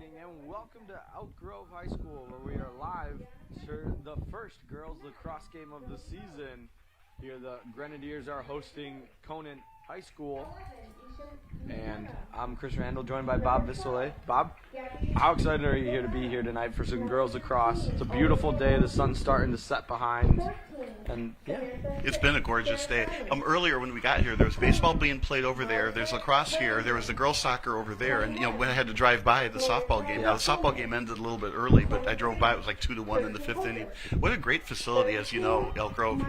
evening and welcome to Elk Grove High School, where we are live for the first girls lacrosse game of the season. Here the Grenadiers are hosting Conant High School, and I'm Chris Randall, joined by Bob Vissolet. Bob, how excited are you here to be here tonight for some girls lacrosse? It's a beautiful day, the sun's starting to set behind, and yeah. It's been a gorgeous day. Earlier when we got here, there was baseball being played over there. There's lacrosse here. There was the girls soccer over there, and when I had to drive by the softball game. Now the softball game ended a little bit early, but I drove by. It was like 2-1 in the fifth inning. What a great facility, as you know, Elk Grove.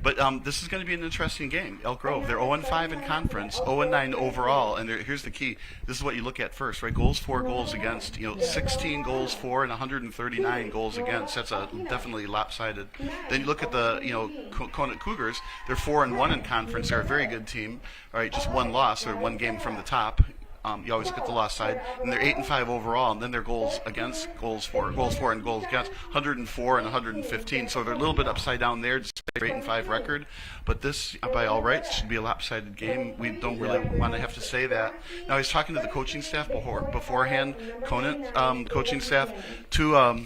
But this is going to be an interesting game. Elk Grove, they're 0-5 in conference, 0-9 overall, and here's the key. This is what you look at first, right? Goals for, goals against. 16 goals for and 139 goals against. That's definitely lopsided. Then you look at the Conant Cougars. They're 4-1 in conference. They're a very good team. All right, just one loss or one game from the top. You always get the loss side, and they're 8-5 overall, and then their goals against, goals for, and goals against, 104 and 115. So they're a little bit upside down there, just 8-5 record. But this, by all rights, should be a lopsided game. We don't really want to have to say that. Now, I was talking to the coaching staff beforehand, Conant coaching staff, to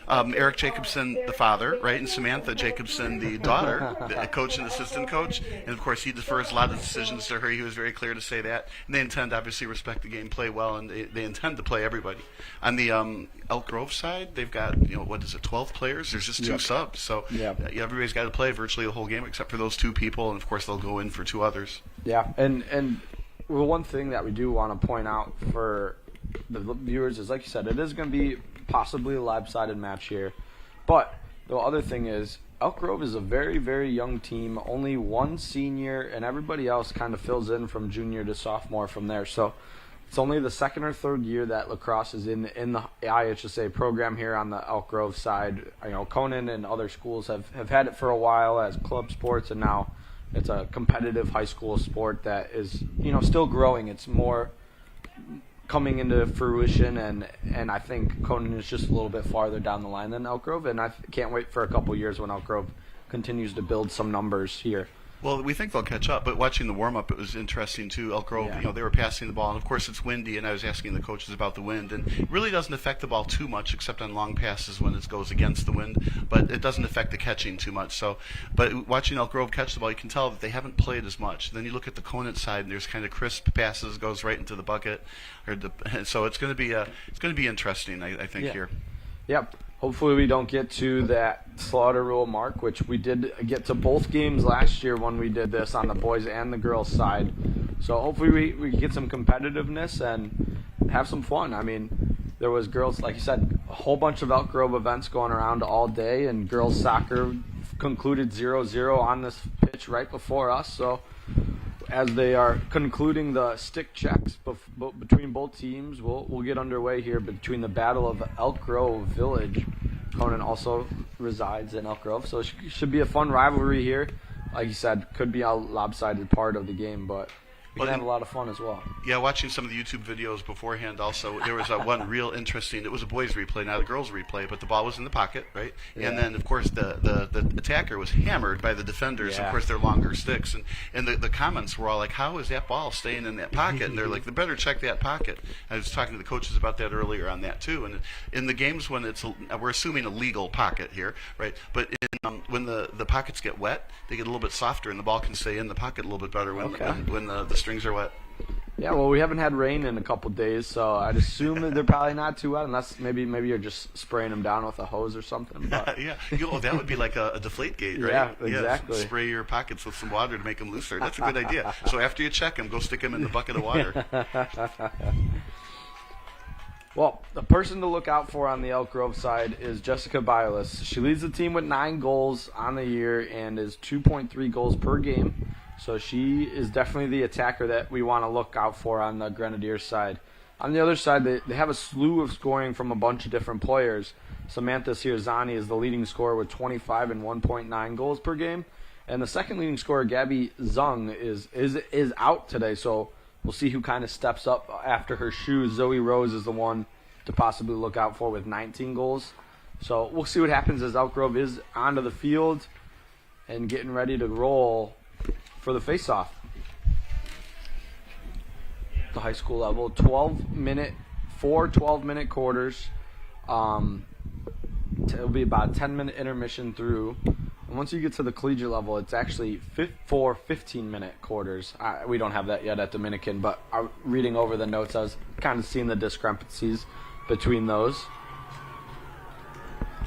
Eric Jacobson, the father, right, and Samantha Jacobson, the daughter, the coach and assistant coach. And of course, he defers a lot of decisions to her. He was very clear to say that. And they intend, obviously, respect the game, play well, and they intend to play everybody. On the Elk Grove side, they've got 12 players. There's just two subs, so everybody's got to play virtually the whole game except for those two people, and of course they'll go in for two others. Yeah, and one thing that we do want to point out for the viewers is, like you said, it is going to be possibly a lopsided match here, but the other thing is Elk Grove is a very, very young team, only one senior, and everybody else kind of fills in from junior to sophomore from there. So it's only the second or third year that lacrosse is in the EGHS program here on the Elk Grove side. Conant and other schools have had it for a while as club sports, and now it's a competitive high school sport that is still growing. It's more coming into fruition, and I think Conant is just a little bit farther down the line than Elk Grove, and I can't wait for a couple years when Elk Grove continues to build some numbers here. Well, we think they'll catch up, but watching the warm-up, it was interesting too. Elk Grove, they were passing the ball, and of course it's windy, and I was asking the coaches about the wind, and it really doesn't affect the ball too much, except on long passes when it goes against the wind, but it doesn't affect the catching too much. So, but watching Elk Grove catch the ball, you can tell that they haven't played as much. Then you look at the Conant side, and there's kind of crisp passes, goes right into the bucket, so it's going to be interesting, I think here. Yep. Hopefully we don't get to that slaughter rule mark, which we did get to both games last year when we did this on the boys and the girls side. So hopefully we get some competitiveness and have some fun. I mean, there was girls, like you said, a whole bunch of Elk Grove events going around all day, and girls soccer concluded 0-0 on this pitch right before us. So as they are concluding the stick checks between both teams, we'll get underway here between the Battle of Elk Grove Village. Conant also resides in Elk Grove, so it should be a fun rivalry here. Like you said, could be a lopsided part of the game, but we can have a lot of fun as well. Yeah, watching some of the YouTube videos beforehand also, there was one real interesting, it was a boys replay, not a girls replay, but the ball was in the pocket, right? Yeah. And then, of course, the attacker was hammered by the defenders, of course, their longer sticks. And the comments were all like, how is that ball staying in that pocket? And they're like, they better check that pocket. I was talking to the coaches about that earlier on that, too. And in the games when we're assuming a legal pocket here, right? But when the pockets get wet, they get a little bit softer, and the ball can stay in the pocket a little bit better when the strings are wet. Yeah, well, we haven't had rain in a couple days, so I'd assume that they're probably not too wet, unless maybe you're just spraying them down with a hose or something. But. Yeah, that would be like a deflate gate, right? Yeah, exactly. Yeah, spray your pockets with some water to make them looser. That's a good idea. So after you check them, go stick them in the bucket of water. Well, the person to look out for on the Elk Grove side is Jessica Biolis. She leads the team with 9 goals on the year and is 2.3 goals per game. So she is definitely the attacker that we want to look out for on the Grenadiers side. On the other side, they have a slew of scoring from a bunch of different players. Samantha Sierzani is the leading scorer with 25 and 1.9 goals per game. And the second leading scorer, Gabby Zung, is out today. So we'll see who kind of steps up after her shoes. Zoe Rose is the one to possibly look out for with 19 goals. So we'll see what happens as Elk Grove is onto the field and getting ready to roll for the face-off. The high school level, 12-minute 4 12-minute quarters. It'll be about a 10-minute intermission through. And once you get to the collegiate level, it's actually 4 15-minute quarters. We don't have that yet at Dominican, but reading over the notes, I was kind of seeing the discrepancies between those.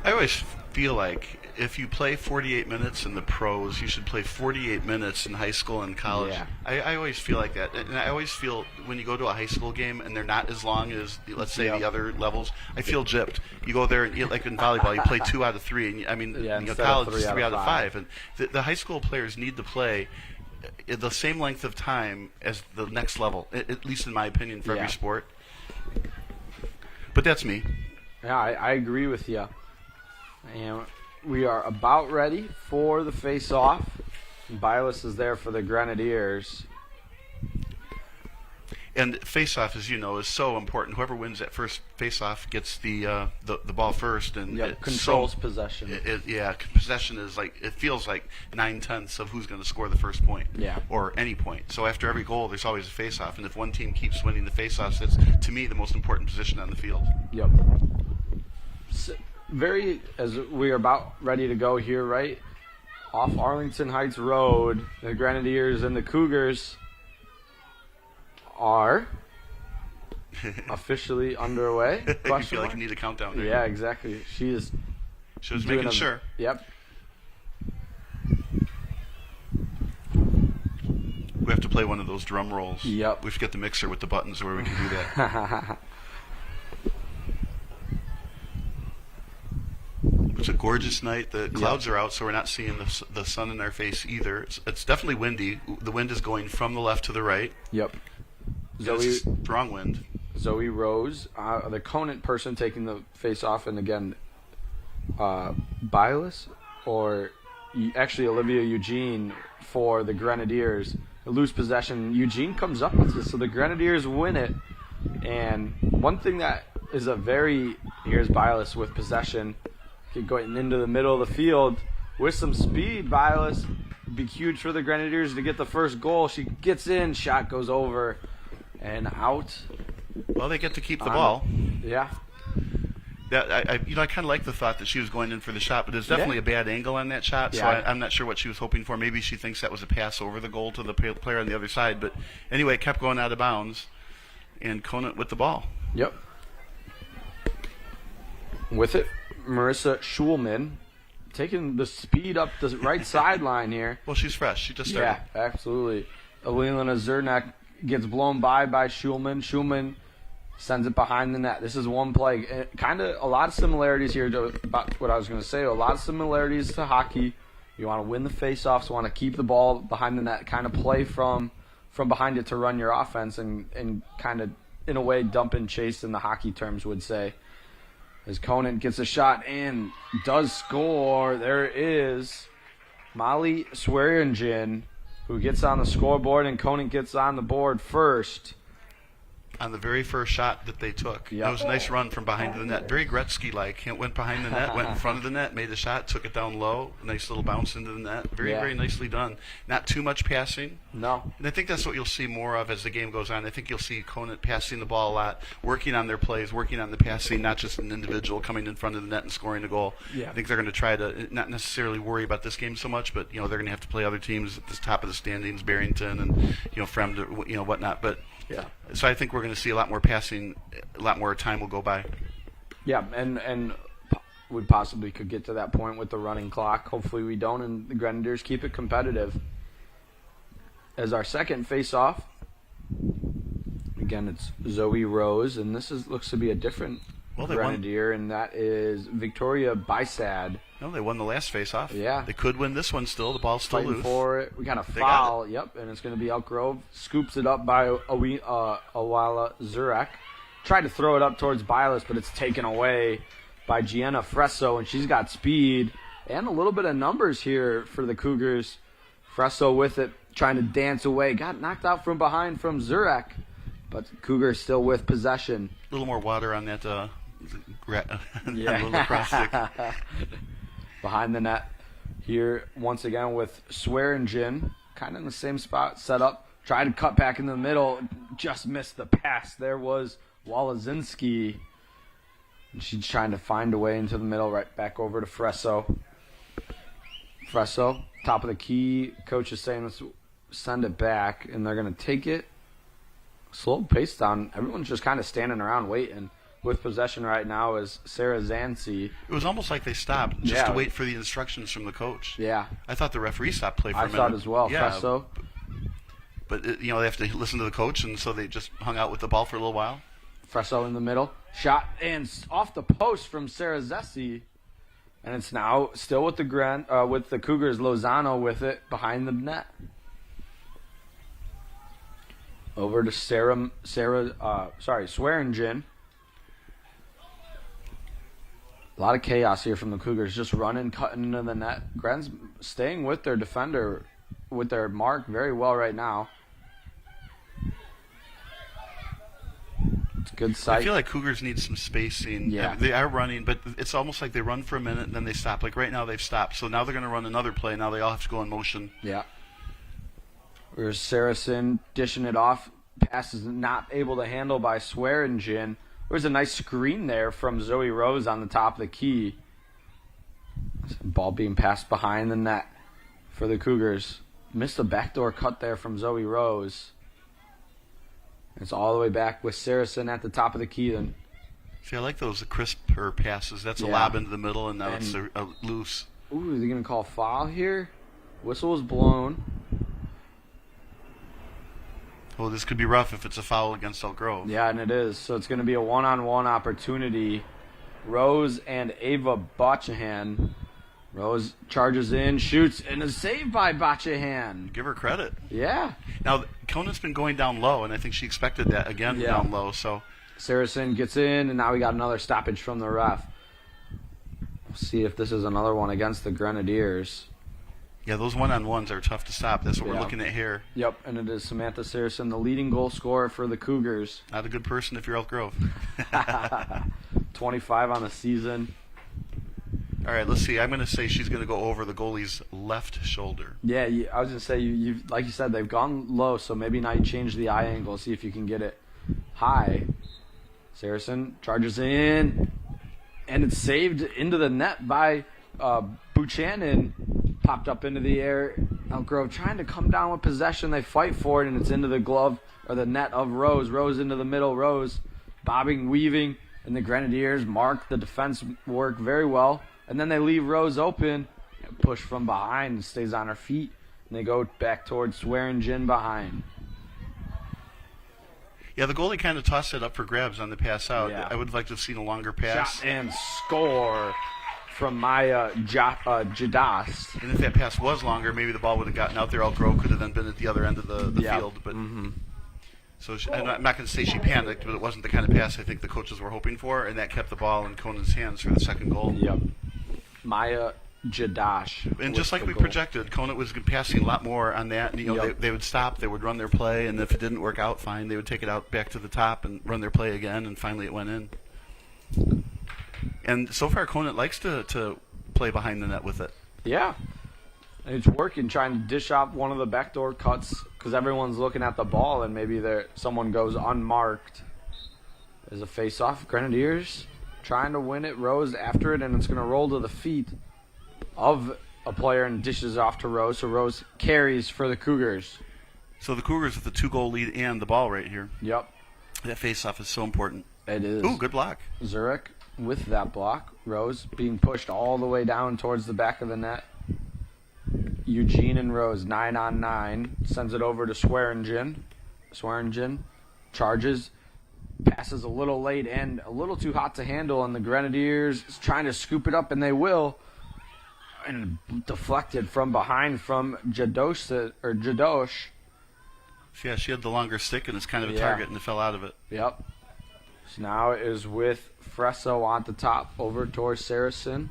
I always feel like if you play 48 minutes in the pros, you should play 48 minutes in high school and college. Yeah. I always feel like that. And I always feel when you go to a high school game and they're not as long as, let's say, the other levels, I feel gypped. You go there, and like in volleyball, you play 2 out of 3. And college is 3 out of 5. And the high school players need to play the same length of time as the next level, at least in my opinion, for every sport. But that's me. Yeah, I agree with you. And we are about ready for the face-off. Bilas is there for the Grenadiers. And face-off, as you know, is so important. Whoever wins that first face-off gets the ball first, and controls possession. Possession is like, it feels like 9/10 of who's going to score the first point, or any point. So after every goal, there's always a face-off, and if one team keeps winning the face-offs, that's to me the most important position on the field. Yep. As we are about ready to go here, right off Arlington Heights Road, the Grenadiers and the Cougars are officially underway. You feel like you need a countdown there. Yeah, exactly. She was making sure. Yep. We have to play one of those drum rolls. Yep. We should get the mixer with the buttons where we can do that. It's a gorgeous night. The clouds are out, so we're not seeing the sun in our face either. It's definitely windy. The wind is going from the left to the right. Yep. It's a strong wind. Zoe Rose, the Conant person taking the face off, and again, Bilas, or actually Olivia Eugene for the Grenadiers. They lose possession. Eugene comes up with this, so the Grenadiers win it. And one thing that is here's Bilas with possession. Going into the middle of the field with some speed. Bilas be huge for the Grenadiers to get the first goal. She gets in, shot goes over and out. Well, they get to keep the ball. Yeah. I kind of like the thought that she was going in for the shot, but there's definitely a bad angle on that shot, so I'm not sure what she was hoping for. Maybe she thinks that was a pass over the goal to the player on the other side, but anyway, it kept going out of bounds, and Conant with the ball. Yep. With it, Marissa Schulman taking the speed up the right sideline here. Well, she's fresh. She just started. Yeah, absolutely. Alina Zernak gets blown by Schulman. Schulman sends it behind the net. This is one play. Kind of a lot of similarities here to about what I was going to say. A lot of similarities to hockey. You want to win the face-offs, want to keep the ball behind the net, kind of play from behind it to run your offense and kind of, in a way, dump and chase in the hockey terms would say. As Conant gets a shot and does score, there is Molly Swearingen, who gets on the scoreboard, and Conant gets on the board first. On the very first shot that they took. That was a nice run from behind the net. Very Gretzky-like. Went behind the net, went in front of the net, made a shot, took it down low. Nice little bounce into the net. Very nicely done. Not too much passing. No. And I think that's what you'll see more of as the game goes on. I think you'll see Conant passing the ball a lot, working on their plays, working on the passing, not just an individual coming in front of the net and scoring a goal. Yeah. I think they're going to try to not necessarily worry about this game so much, but they're going to have to play other teams at the top of the standings, Barrington and Fremd, whatnot. But so I think we're going to see a lot more passing, a lot more time will go by. Yeah, and we possibly could get to that point with the running clock. Hopefully we don't, and the Grenadiers keep it competitive. As our second face-off, again, it's Zoe Rose, and this looks to be a different Grenadier, and that is Victoria Bysad. No, they won the last face-off. Yeah. They could win this one still. The ball's still loose. For it. We got a foul. Yep, and it's going to be Elk Grove. Scoops it up by Awala Zurek. Tried to throw it up towards Bilas, but it's taken away by Gianna Fresso, and she's got speed and a little bit of numbers here for the Cougars. Fresso with it, trying to dance away. Got knocked out from behind from Zurek, but Cougars still with possession. A little more water on that little lacrosse stick. Behind the net here once again with Swearingen, kind of in the same spot, set up, tried to cut back in the middle, just missed the pass. There was Walazinski. And she's trying to find a way into the middle, right back over to Fresso. Fresso, top of the key. Coach is saying let's send it back, and they're going to take it. Slow pace down. Everyone's just kind of standing around waiting. With possession right now is Sarah Zancy. It was almost like they stopped just to wait for the instructions from the coach. Yeah. I thought the referee stopped play for a minute. I thought as well. Yeah. Fresso. But, they have to listen to the coach, and so they just hung out with the ball for a little while. Fresso in the middle. Shot and off the post from Sarah Zessi. And it's now still with the Cougars. Lozano with it behind the net. Over to Swearingen. A lot of chaos here from the Cougars. Just running, cutting into the net. Gren's staying with their defender, with their mark very well right now. It's a good sight. I feel like Cougars need some spacing. Yeah. They are running, but it's almost like they run for a minute and then they stop. Like right now they've stopped. So now they're going to run another play. Now they all have to go in motion. Yeah. There's Saracen dishing it off. Pass is not able to handle by Swearingen. There's a nice screen there from Zoe Rose on the top of the key. Ball being passed behind the net for the Cougars. Missed a backdoor cut there from Zoe Rose. It's all the way back with Saracen at the top of the key then. See, I like those crisper passes. That's a lob into the middle, and now it's a loose. Ooh, are they going to call foul here? Whistle was blown. Oh, this could be rough if it's a foul against Elk Grove. Yeah, and it is. So it's going to be a one-on-one opportunity. Rose and Ava Botchahan. Rose charges in, shoots, and is saved by Botchahan. Give her credit. Yeah. Now, Conant's been going down low, and I think she expected that again down low. So Saracen gets in, and now we got another stoppage from the ref. We'll see if this is another one against the Grenadiers. Yeah, those one-on-ones are tough to stop. That's what we're looking at here. Yep, and it is Samantha Saracen, the leading goal scorer for the Cougars. Not a good person if you're Elk Grove. 25 on the season. All right, let's see. I'm going to say she's going to go over the goalie's left shoulder. Yeah, I was going to say, you like you said, they've gone low, so maybe now you change the eye angle, see if you can get it high. Saracen charges in, and it's saved into the net by Buchanan. Popped up into the air. Elk Grove trying to come down with possession. They fight for it, and it's into the glove or the net of Rose. Rose into the middle. Rose bobbing, weaving, and the Grenadiers mark the defense work very well. And then they leave Rose open and push from behind and stays on her feet. And they go back towards Swearingen behind. Yeah, the goalie kind of tossed it up for grabs on the pass out. Yeah. I would have liked to have seen a longer pass. Shot and score from Maya Jadas. And if that pass was longer, maybe the ball would have gotten out there. Elk Grove could have then been at the other end of the field. But so I'm not going to say she panicked, but it wasn't the kind of pass I think the coaches were hoping for, and that kept the ball in Conant's hands for the second goal. Yep. Maya Jadash. And just like we projected, Conant was passing a lot more on that. And, they would stop, they would run their play, and if it didn't work out, fine, they would take it out back to the top and run their play again, and finally it went in. And so far, Conant likes to play behind the net with it. Yeah. And it's working, trying to dish off one of the backdoor cuts because everyone's looking at the ball and maybe someone goes unmarked. There's a face-off. Grenadiers trying to win it. Rose after it, and it's going to roll to the feet of a player and dishes off to Rose. So Rose carries for the Cougars. So the Cougars with the 2-goal lead and the ball right here. Yep. That face-off is so important. It is. Ooh, good block. Zurich with that block. Rose being pushed all the way down towards the back of the net. Eugene and Rose 9-on-9. Sends it over to Swearingen. Swearingen charges. Passes a little late and a little too hot to handle, and the Grenadiers is trying to scoop it up, and they will. And deflected from behind from Jadosh. Yeah, she had the longer stick, and it's kind of a target, and it fell out of it. Yep. So now it is with Fresso on the top over towards Saracen.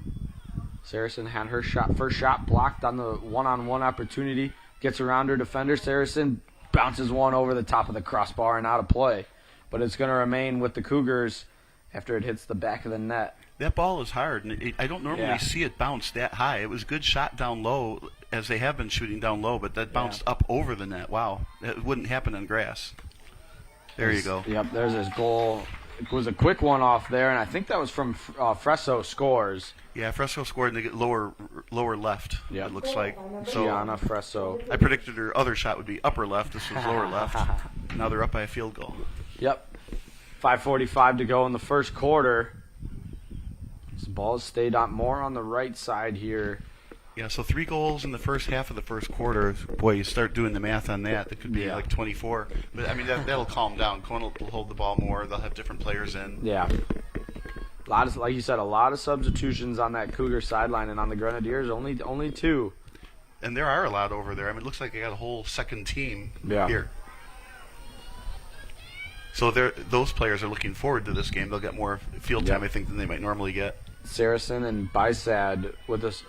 Saracen had her first shot blocked on the one-on-one opportunity. Gets around her defender. Saracen bounces one over the top of the crossbar and out of play. But it's going to remain with the Cougars after it hits the back of the net. That ball is hard, and I don't normally see it bounce that high. It was a good shot down low, as they have been shooting down low, but that bounced up over the net. Wow. It wouldn't happen on grass. There you go. Yep, there's his goal. it was a quick one off there, and I think that was from Fresso scores. Yeah, Fresco scored and they get lower left. Yeah, it looks like. So Gianna Fresso. I predicted her other shot would be upper left. This was lower left. Now they're up by a field goal. Yep. 5:45 to go in the first quarter. This ball stayed on more on the right side here. Yeah, so 3 goals in the first half of the first quarter. Boy, you start doing the math on that. That could be like 24. But, I mean, that'll calm down. Conant will hold the ball more. They'll have different players in. Yeah. Like you said, a lot of substitutions on that Cougar sideline, and on the Grenadiers, only 2. And there are a lot over there. I mean, it looks like they got a whole second team here. So those players are looking forward to this game. They'll get more field time, I think, than they might normally get. Saracen and Bysad with this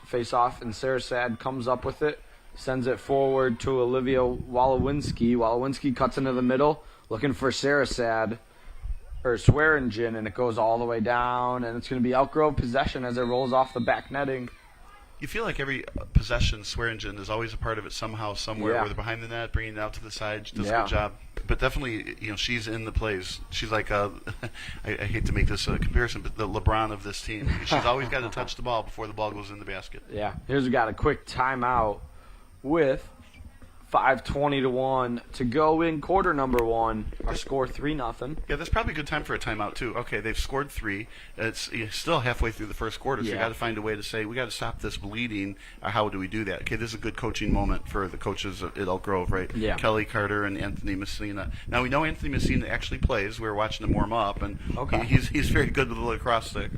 face-off, and Sarasad comes up with it, sends it forward to Olivia Walowinski. Walowinski cuts into the middle, looking for Sarasad, or Swearingen, and it goes all the way down, and it's going to be Elk Grove possession as it rolls off the back netting. You feel like every possession, Swearingen is always a part of it somehow, somewhere, where they're behind the net, bringing it out to the side. She does a good job. But definitely, she's in the plays. She's like, I hate to make this a comparison, but the LeBron of this team. She's always got to touch the ball before the ball goes in the basket. Yeah. Here's we got a quick timeout with 5:20 to go in quarter number 1. Our score 3-0. Yeah, that's probably a good time for a timeout too. Okay, they've scored 3. It's still halfway through the first quarter, so you got to find a way to say we got to stop this bleeding. How do we do that? Okay, this is a good coaching moment for the coaches at Elk Grove, right? Yeah. Kelly Carter and Anthony Messina. Now we know Anthony Messina actually plays. We were watching him warm up, and he's very good with the lacrosse stick.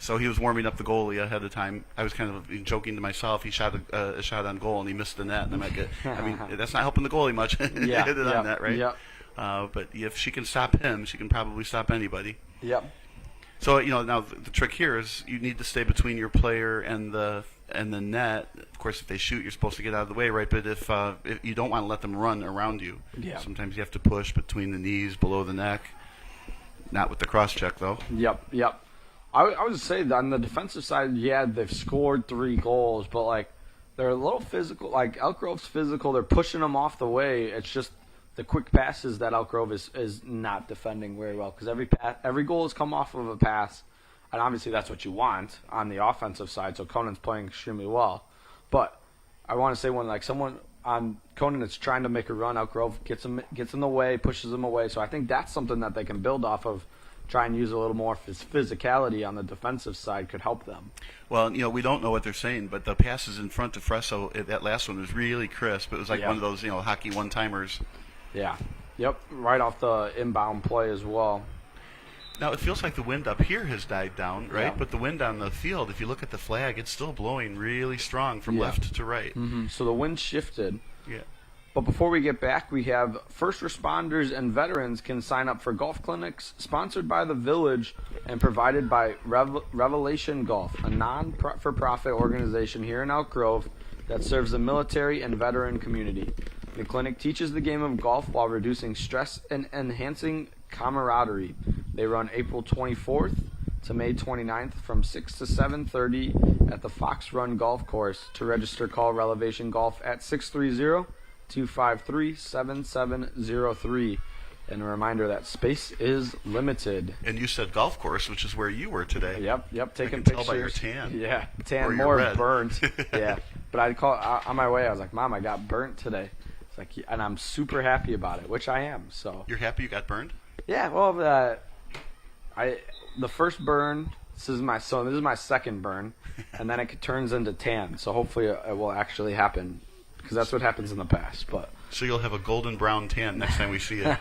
So he was warming up the goalie ahead of time. I was kind of joking to myself. He shot a shot on goal and he missed the net. And I mean, that's not helping the goalie much. Hit it on that, right? Yep. But if she can stop him, she can probably stop anybody. Yep. So now the trick here is you need to stay between your player and the net. Of course, if they shoot, you're supposed to get out of the way, right? But if you don't want to let them run around you, sometimes you have to push between the knees, below the neck. Not with the cross check, though. Yep. I would say that on the defensive side, they've scored 3 goals, but they're a little physical. Elk Grove's physical, they're pushing them off the way. It's just the quick passes that Elk Grove is not defending very well, because every goal has come off of a pass, and obviously that's what you want on the offensive side. So Conant's playing extremely well, but I want to say when someone on Conant is trying to make a run, Elk Grove gets in the way, pushes them away. So I think that's something that they can build off of. Try and use a little more physicality on the defensive side could help them. Well, we don't know what they're saying, but the passes in front to Fresso, that last one was really crisp. It was like one of those, hockey one-timers. Yeah. Yep. Right off the inbound play as well. Now, it feels like the wind up here has died down, right? Yeah. But the wind on the field, if you look at the flag, it's still blowing really strong from left to right. Mm-hmm. So the wind shifted. Yeah. But before we get back, we have first responders and veterans can sign up for golf clinics sponsored by the Village and provided by Revelation Golf, a non-for-profit organization here in Elk Grove that serves the military and veteran community. The clinic teaches the game of golf while reducing stress and enhancing camaraderie. They run April 24th to May 29th from 6 to 7:30 at the Fox Run Golf Course. To register, call Revelation Golf at 630-253-7703. And a reminder that space is limited. And you said golf course, which is where you were today. Yep, taking pictures. Tell by your tan. Yeah, tan, more burnt. Yeah, but I call on my way. I was like, "Mom, I got burnt today." It's like, and I'm super happy about it, which I am. So you're happy you got burned? Yeah. Well, the first burn. This is my second burn, and then it turns into tan. So hopefully it will actually happen, because that's what happens in the past. But so you'll have a golden brown tan next time we see it.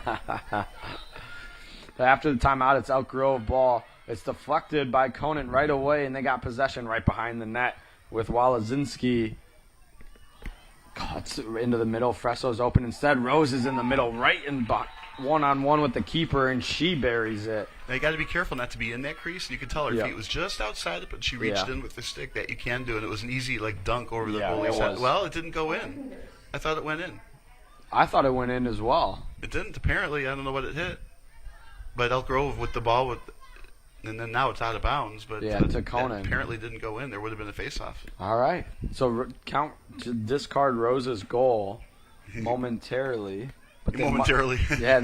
After the timeout, it's Elk Grove ball. It's deflected by Conant right away, and they got possession right behind the net with Walazinski. Cuts into the middle. Fresso's open instead. Rose is in the middle, right in one-on-one with the keeper, and she buries it. Now you got to be careful not to be in that crease. You could tell her feet was just outside it, but she reached in with the stick. That you can do, and it was an easy dunk over the goalie's head. Well, it didn't go in. I thought it went in. I thought it went in as well. It didn't. Apparently, I don't know what it hit. But Elk Grove with the ball and then now it's out of bounds. But to Conant. Apparently didn't go in. There would have been a face-off. All right. So discard Rose's goal momentarily. momentarily. Yeah,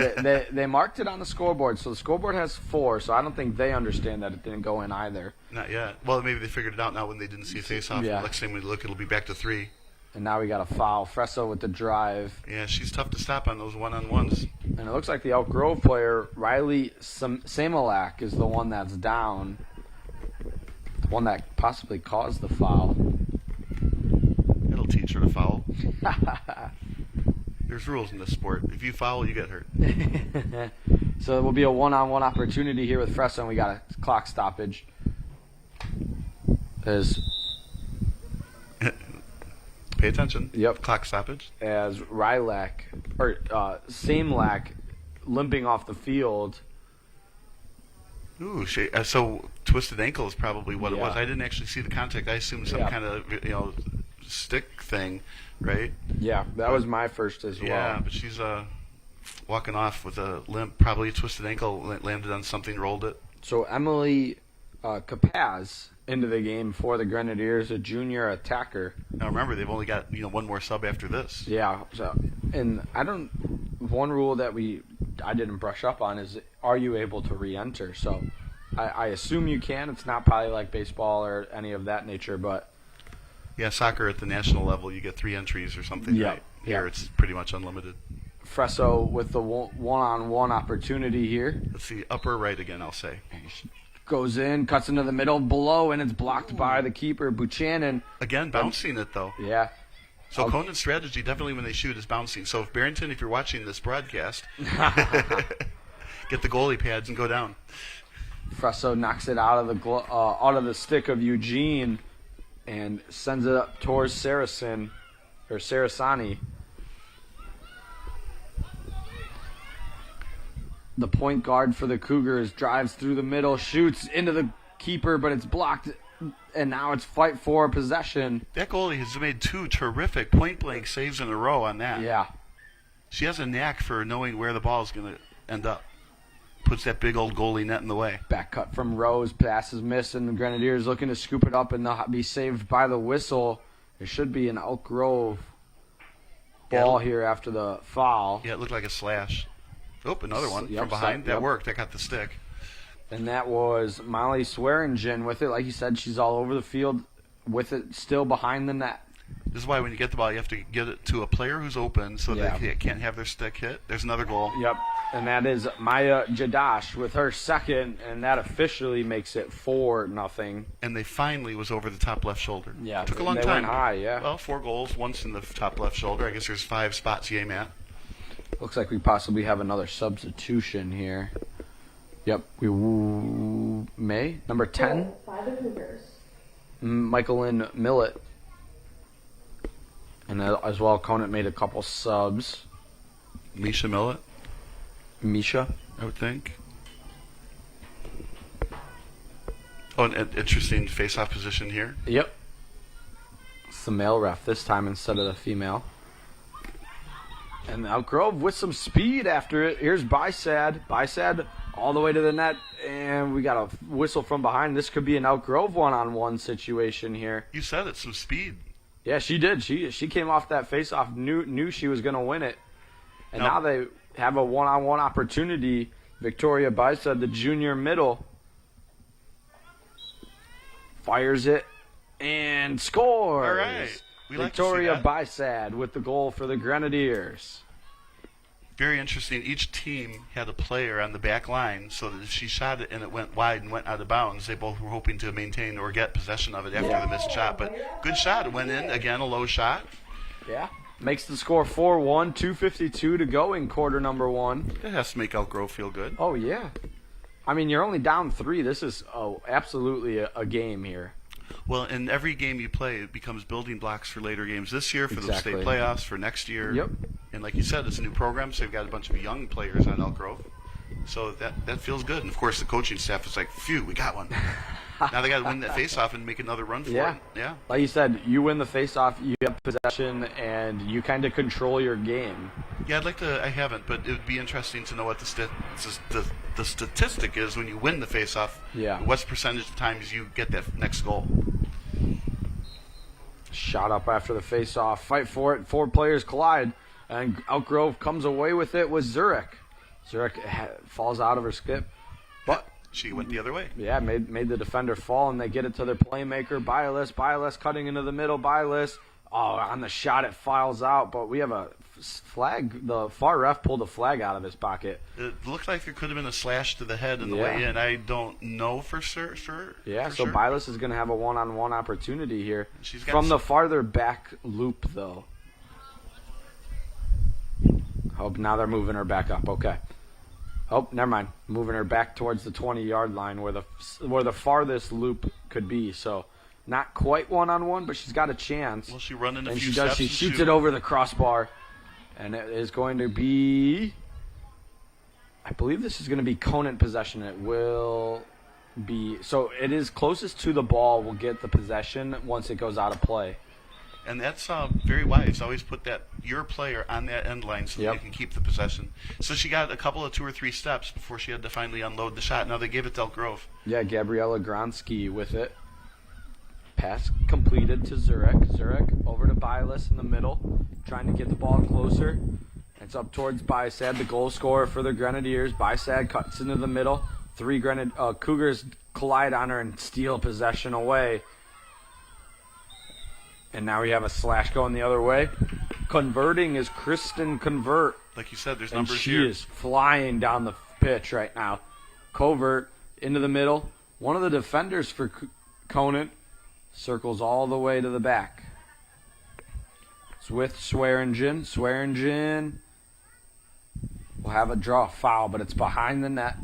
they marked it on the scoreboard, so the scoreboard has 4, so I don't think they understand that it didn't go in either. Not yet. Well, maybe they figured it out now when they didn't see a face-off. Yeah. Next time we look, it'll be back to 3. And now we got a foul. Fresso with the drive. Yeah, she's tough to stop on those one-on-ones. And it looks like the Elk Grove player, Riley Samalak, is the one that's down. The one that possibly caused the foul. It'll teach her to foul. There's rules in this sport. If you foul, you get hurt. So it will be a one-on-one opportunity here with Fresso, and we got a clock stoppage. Pay attention. Yep. Clock stoppage. As Samalak limping off the field. Ooh, so twisted ankle is probably what it was. Yeah. I didn't actually see the contact. I assumed some kind of stick thing, right? Yeah, that was my first as well. Yeah, but she's walking off with a limp, probably a twisted ankle, landed on something, rolled it. So Emily Capaz into the game for the Grenadiers, a junior attacker. Now remember, they've only got one more sub after this. Yeah, and one rule that I didn't brush up on is, are you able to re-enter? So I assume you can. It's not probably like baseball or any of that nature, but yeah, soccer at the national level, you get 3 entries or something. Yeah, right? Here it's pretty much unlimited. Fresso with the one-on-one opportunity here. Let's see, upper right again, I'll say. Goes in, cuts into the middle, below, and it's blocked by the keeper, Buchanan. Again, bouncing it, though. Yeah. So Conant's strategy, definitely when they shoot, is bouncing. So if Barrington, if you're watching this broadcast, get the goalie pads and go down. Fresso knocks it out of the stick of Eugene and sends it up towards Sarasani. The point guard for the Cougars drives through the middle, shoots into the keeper, but it's blocked, and now it's fight for possession. That goalie has made 2 terrific point-blank saves in a row on that. Yeah. She has a knack for knowing where the ball is going to end up. Puts that big old goalie net in the way. Back cut from Rose, pass is missed, and the Grenadiers looking to scoop it up and they'll be saved by the whistle. It should be an Elk Grove ball here after the foul. Yeah, it looked like a slash. Oh, another one Yep, from behind. That yep. worked. That got the stick. And that was Molly Swearingen with it. Like you said, she's all over the field with it still behind the net. This is why when you get the ball, you have to get it to a player who's open so they can't have their stick hit. There's another goal. Yep. And that is Maya Jadash with her second, and that officially makes it 4-0. And they finally was over the top left shoulder. Yeah. Took a long they time. Went high, yeah. Well, 4 goals, once in the top left shoulder. I guess there's 5 spots you aim at. Looks like we possibly have another substitution here. Yep, we may. Number 10. By the Cougars. Michaelyn Millett. And as well, Conant made a couple subs. Misha Millett, Misha. I would think. Oh, an interesting face-off position here. Yep. It's the male ref this time instead of the female. And Elk Grove with some speed after it. Here's Bysad. Bysad all the way to the net. And we got a whistle from behind. This could be an Elk Grove one-on-one situation here. You said it, some speed. Yeah, she did. She came off that face-off, knew she was going to win it. And now they have a one-on-one opportunity. Victoria Bysad, the junior middle, fires it and scores. All right. We like Victoria to see that. Bysad with the goal for the Grenadiers. Very interesting. Each team had a player on the back line so that if she shot it and it went wide and went out of bounds, they both were hoping to maintain or get possession of it after the missed shot. But good shot. It went in. Again, a low shot. Yeah. Makes the score 4-1, 2:52 to go in quarter number 1. That has to make Elk Grove feel good. Oh, yeah. I mean, you're only down 3. This is absolutely a game here. Well, in every game you play, it becomes building blocks for later games this year, for the state playoffs, for next year. Yep. And like you said, it's a new program, so you've got a bunch of young players on Elk Grove. So that feels good. And, of course, the coaching staff is like, phew, we got one. Now they got to win that face-off and make another run for it. Yeah. Like you said, you win the face-off, you have possession, and you kind of control your game. Yeah, I haven't, but it would be interesting to know what the statistic is when you win the face-off. Yeah. What's the percentage of times you get that next goal? Shot up after the face-off. Fight for it. 4 players collide. And Elk Grove comes away with it with Zurich. Zurich falls out of her skip. But she went the other way. yeah, made the defender fall, and they get it to their playmaker, Bialis. Bialis cutting into the middle, Bialis. Oh, on the shot, it files out, but we have a flag. The far ref pulled a flag out of his pocket. It looked like there could have been a slash to the head in the way in. I don't know for sure. Yeah, for so sure. Bialis is going to have a one-on-one opportunity here. She's got From the farther back loop, though. Oh, now they're moving her back up. Okay. Oh, never mind. Moving her back towards the 20-yard line where the farthest loop could be. So not quite one-on-one, but she's got a chance. Well, she run in a and few she does. steps. She shoots it over the crossbar, and it is going to be. I believe this is going to be Conant possession. It will be. So it is closest to the ball. Will get the possession once it goes out of play. And that's very wise. Always put your player on that end line so they can keep the possession. So she got a couple of 2 or 3 steps before she had to finally unload the shot. Now they gave it to Elk Grove. Yeah, Gabriella Gronsky with it. Pass completed to Zurich. Zurich over to Bialis in the middle, trying to get the ball closer. It's up towards Bysad, the goal scorer for the Grenadiers. Bysad cuts into the middle. 3 Cougars collide on her and steal possession away. And now we have a slash going the other way. Converting is Kristen Convert. Like you said, there's And numbers she here. is flying down the pitch right now. Covert into the middle. One of the defenders for Conant circles all the way to the back. It's with Swearingen. Swearingen will have a draw foul, but it's behind the net.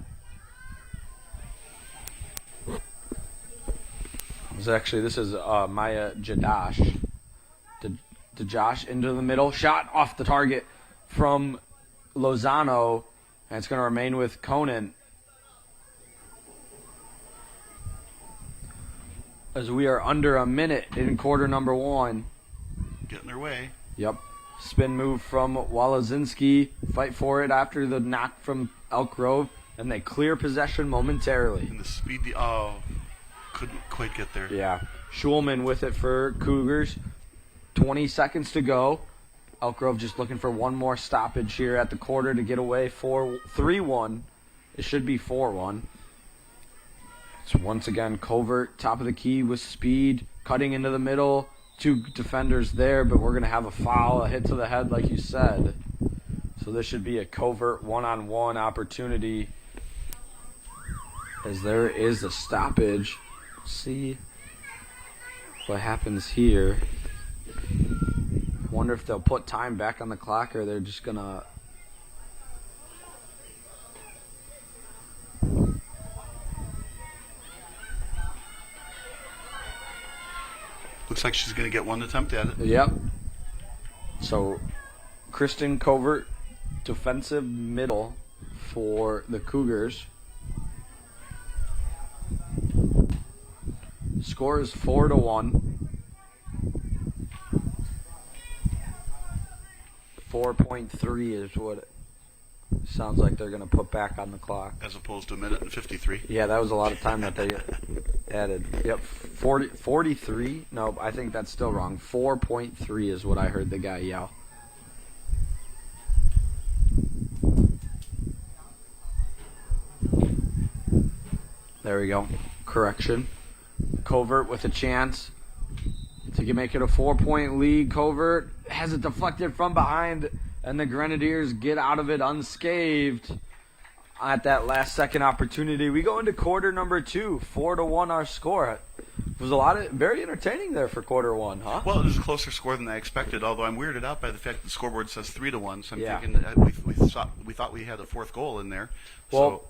This is Maya Jadash. Josh into the middle. Shot off the target from Lozano. And it's going to remain with Conant. As we are under a minute in quarter number 1. Getting their way. Yep. Spin move from Walazinski. Fight for it after the knock from Elk Grove. And they clear possession momentarily. And the speed, couldn't quite get there. Yeah. Schulman with it for Cougars. 20 seconds to go. Elk Grove just looking for one more stoppage here at the quarter to get away. 3-1. It should be 4-1. So once again, Covert, top of the key with speed, cutting into the middle. 2 defenders there, but we're going to have a foul, a hit to the head like you said. So this should be a Covert one-on-one opportunity as there is a stoppage. See what happens here. Wonder if they'll put time back on the clock or they're just going to... Looks like she's going to get one attempt at it. Yep. So, Kristen Covert, defensive middle for the Cougars. Score is 4-1. 4.3 is what it sounds like they're going to put back on the clock. As opposed to 1:53. Yeah, that was a lot of time that they added. Yep, 43. No, I think that's still wrong. 4.3 is what I heard the guy yell. There we go. Correction. Covert with a chance to make it a 4-point lead. Covert has it deflected from behind, and the Grenadiers get out of it unscathed at that last second opportunity. We go into quarter number 2, 4-1 our score. It was very entertaining there for quarter 1, huh? Well, it was a closer score than I expected, although I'm weirded out by the fact that the scorebord says 3-1, so I'm Yeah. thinking that we thought we had a 4th goal in there. Well,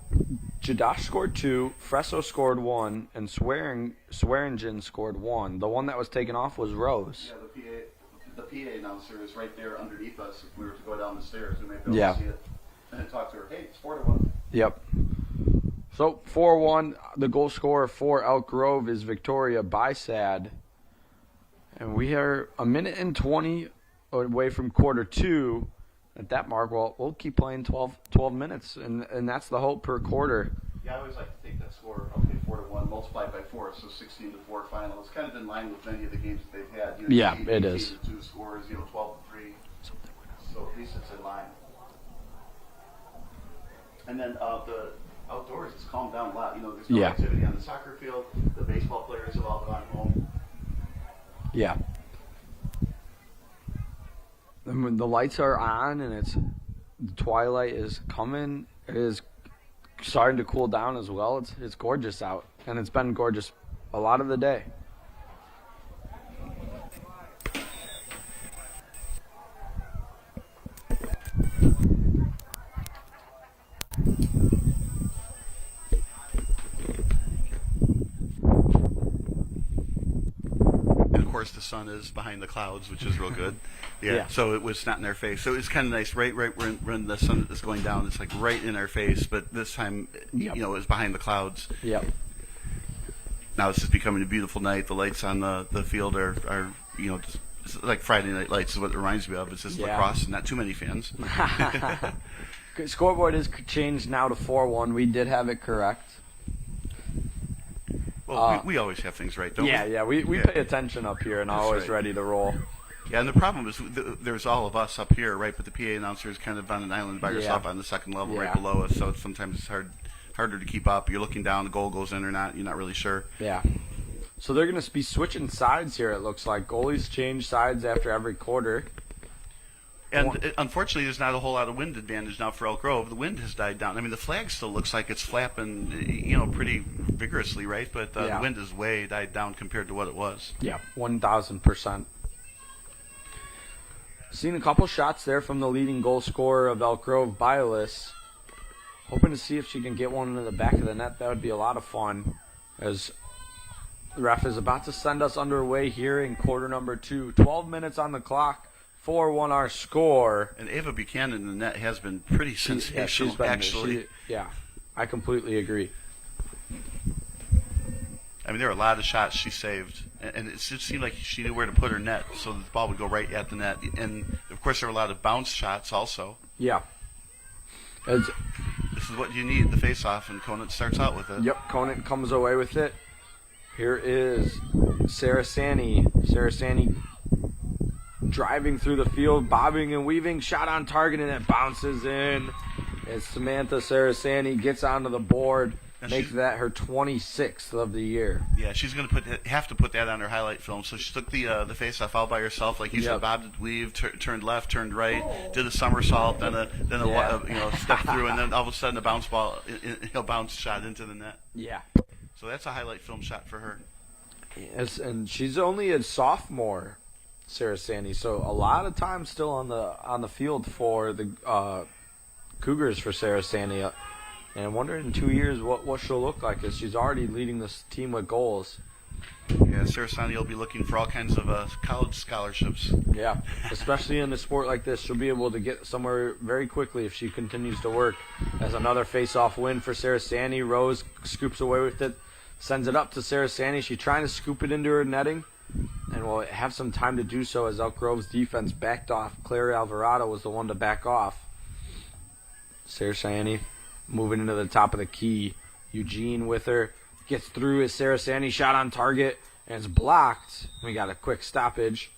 Jadash scored 2, Fresso scored 1, and Swearingen scored 1. The one that was taken off was Rose. Yeah, the PA announcer is right there underneath us. If we were to go down the stairs, we might be able Yeah. to see it and talk to her. Hey, it's 4-1. Yep. So 4-1, the goal scorer for Elk Grove is Victoria Bysad. And we are a minute and 20 away from quarter 2. At that mark, we'll keep playing 12 minutes, and that's the hope per quarter. Yeah, I always like to take that score, okay, 4-1, multiplied by 4, so 16-4 final. It's kind of in line with many of the games that they've had. Yeah, it is. 2 scores, 12-3, So at least it's in line. And then the outdoors, it's calmed down a lot. You know, there's no activity on the soccer field. The baseball players have all gone home. Yeah. And when the lights are on and the twilight is coming, it is starting to cool down as well. It's gorgeous out, and it's been gorgeous a lot of the day. The sun is behind the clouds, which is real good. Yeah. So it was not in our face. So it's kind of nice, right when the sun is going down, it's like right in our face. But this time, you know, it's behind the clouds. Yep. Now it's just becoming a beautiful night. The lights on the field are you know, just, it's like Friday Night Lights is what it reminds me of. It's just lacrosse, not too many fans. Scoreboard is changed now to 4-1. We did have it correct. Well, we always have things right, don't we? We pay attention up here and always ready to roll. Yeah, and the problem is there's all of us up here, right? But the PA announcer is kind of on an island by herself on the second level right below us, so sometimes it's harder to keep up. You're looking down, the goal goes in or not, you're not really sure. Yeah. So they're going to be switching sides here, it looks like. Goalies change sides after every quarter. And unfortunately, there's not a whole lot of wind advantage now for Elk Grove. The wind has died down. I mean, the flag still looks like it's flapping, you know, pretty vigorously, right? But the wind has way died down compared to what it was. Yeah, 1,000%. Seen a couple shots there from the leading goal scorer of Elk Grove, Biolis. Hoping to see if she can get one into the back of the net. That would be a lot of fun. As the ref is about to send us underway here in quarter number 2. 12 minutes on the clock. 4-1 our score. And Ava Buchanan in the net has been pretty sensational, actually. I completely agree. I mean, there are a lot of shots she saved, and it just seemed like she knew where to put her net, so the ball would go right at the net. And, of course, there were a lot of bounce shots also. Yeah. This is what you need, the face-off, and Conant starts out with it. Yep, Conant comes away with it. Here is Sarah Sani. Sarah Sani driving through the field, bobbing and weaving, shot on target, and it bounces in. As Samantha Sarasani gets onto the board, makes that her 26th of the year. Yeah, she's going to have to put that on her highlight film. So she took the face-off all by herself, like you said, bobbed, weaved, turned left, turned right, did a somersault, then a step through, and then all of a sudden a bounce shot into the net. Yeah. So that's a highlight film shot for her. Yes, and she's only a sophomore, Sarah Sandy, so a lot of time still on the field for the Cougars for Sarah Sandy, and I wonder in 2 years what she'll look like, as she's already leading this team with goals. Yeah, Sarah Sandy will be looking for all kinds of college scholarships. Yeah, especially in a sport like this, she'll be able to get somewhere very quickly if she continues to work. As another face-off win for Sarah Sandy, Rose scoops away with it, sends it up to Sarah Sandy. She's trying to scoop it into her netting, and will have some time to do so as Elk Grove's defense backed off. Claire Alvarado was the one to back off. Sarah Sandy moving into the top of the key. Eugene with her. Gets through as Sarah Sandy shot on target, and it's blocked. We got a quick stoppage.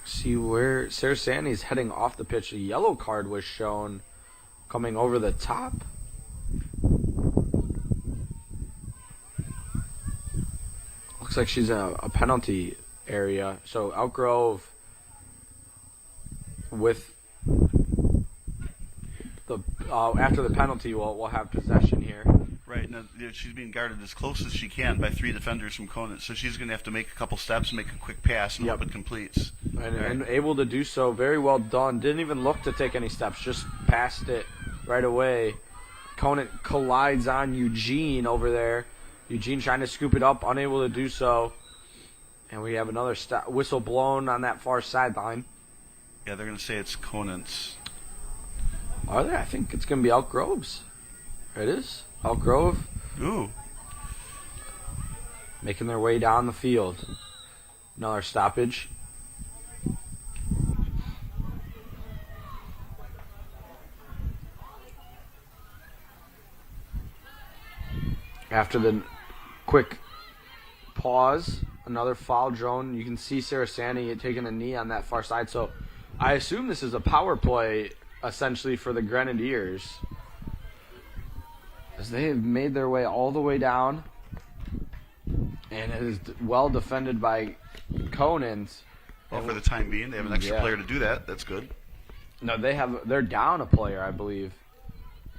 See where Sarah Sandy's heading off the pitch. A yellow card was shown coming over the top. Looks like she's in a penalty area. So Elk Grove with the after the penalty, we'll have possession here. Right, now she's being guarded as close as she can by 3 defenders from Conant, so she's going to have to make a couple steps, make a quick pass, and hope it completes. And able to do so, very well done. Didn't even look to take any steps, just passed it right away. Conant collides on Eugene over there. Eugene trying to scoop it up, unable to do so. And we have another whistle blown on that far sideline. Yeah, they're going to say it's Conant's. Are they? I think it's going to be Elk Grove's. It is. Elk Grove. Ooh. Making their way down the field. Another stoppage. After the quick pause, another foul drone. You can see Sarasani taking a knee on that far side. So I assume this is a power play essentially for the Grenadiers, as they have made their way all the way down, and it is well defended by Conant. Well, for the time being, they have an extra player to do that. That's good. No, they're down a player, I believe,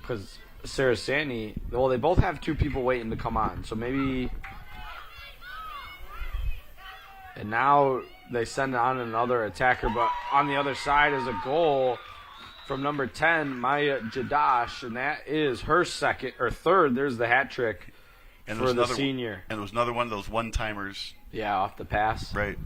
because Sarasani. Well, they both have two people waiting to come on, so maybe. And now they send on another attacker, but on the other side is a goal from number 10, Maya Jadash, and that is her second or third. There's the hat trick for the senior. And it was another one of those one-timers. Yeah, off the pass. Right.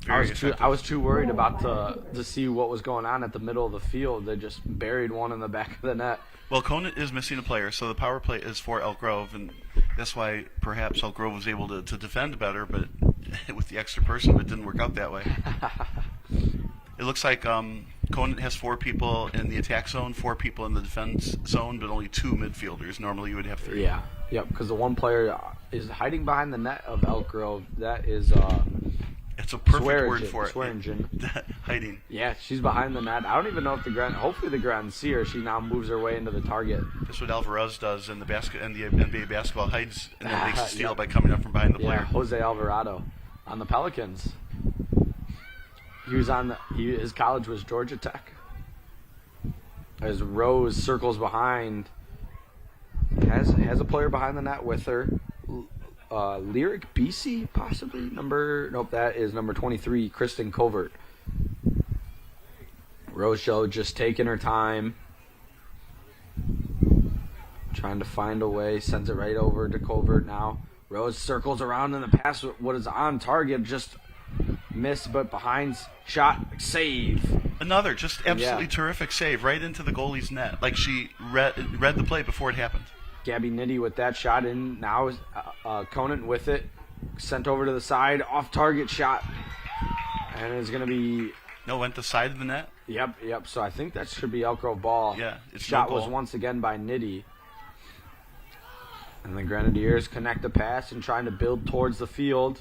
I was too worried about to see what was going on at the middle of the field. They just buried one in the back of the net. Well, Conant is missing a player, so the power play is for Elk Grove, and that's why perhaps Elk Grove was able to defend better, but with the extra person, it didn't work out that way. It looks like Conant has 4 people in the attack zone, 4 people in the defense zone, but only 2 midfielders. Normally you would have 3. Yeah, yep, because the one player is hiding behind the net of Elk Grove. That is it's a perfect Swearingen, word for it. Swearingen. Hiding. Yeah, she's behind the net. I don't even know if hopefully the Grand see her. She now moves her way into the target. That's what Alvarez does in the NBA basketball, hides and then makes a steal by coming up from behind the player. Yeah, Jose Alvarado on the Pelicans. He was his college was Georgia Tech. As Rose circles behind, has a player behind the net with her. Lyric BC, possibly? That is number 23, Kristen Covert. Rochelle just taking her time, trying to find a way, sends it right over to Covert now. Rose circles around in the pass. What is on target, just missed, but behind shot, save. Another just absolutely terrific save right into the goalie's net. Like she read the play before it happened. Gabby Nitty with that shot in. Now is Conant with it. Sent over to the side. Off target shot. And it's going to be... No, went the side of the net? Yep. So I think that should be Elk Grove ball. Yeah, it's shot no was goal. once again by Nitty. And the Grenadiers connect the pass and trying to build towards the field.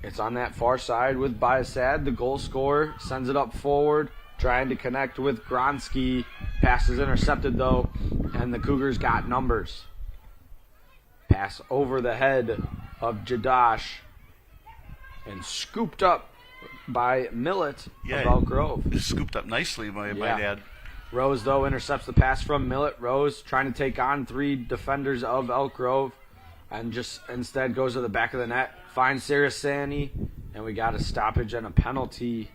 It's on that far side with Biasad. The goal scorer sends it up forward. Trying to connect with Gronsky. Pass is intercepted, though, and the Cougars got numbers. Pass over the head of Jadash and scooped up by Millett of Elk Grove. Scooped up nicely, my dad. Rose, though, intercepts the pass from Millett. Rose trying to take on 3 defenders of Elk Grove and just instead goes to the back of the net. Finds Sarasani, and we got a stoppage and a penalty.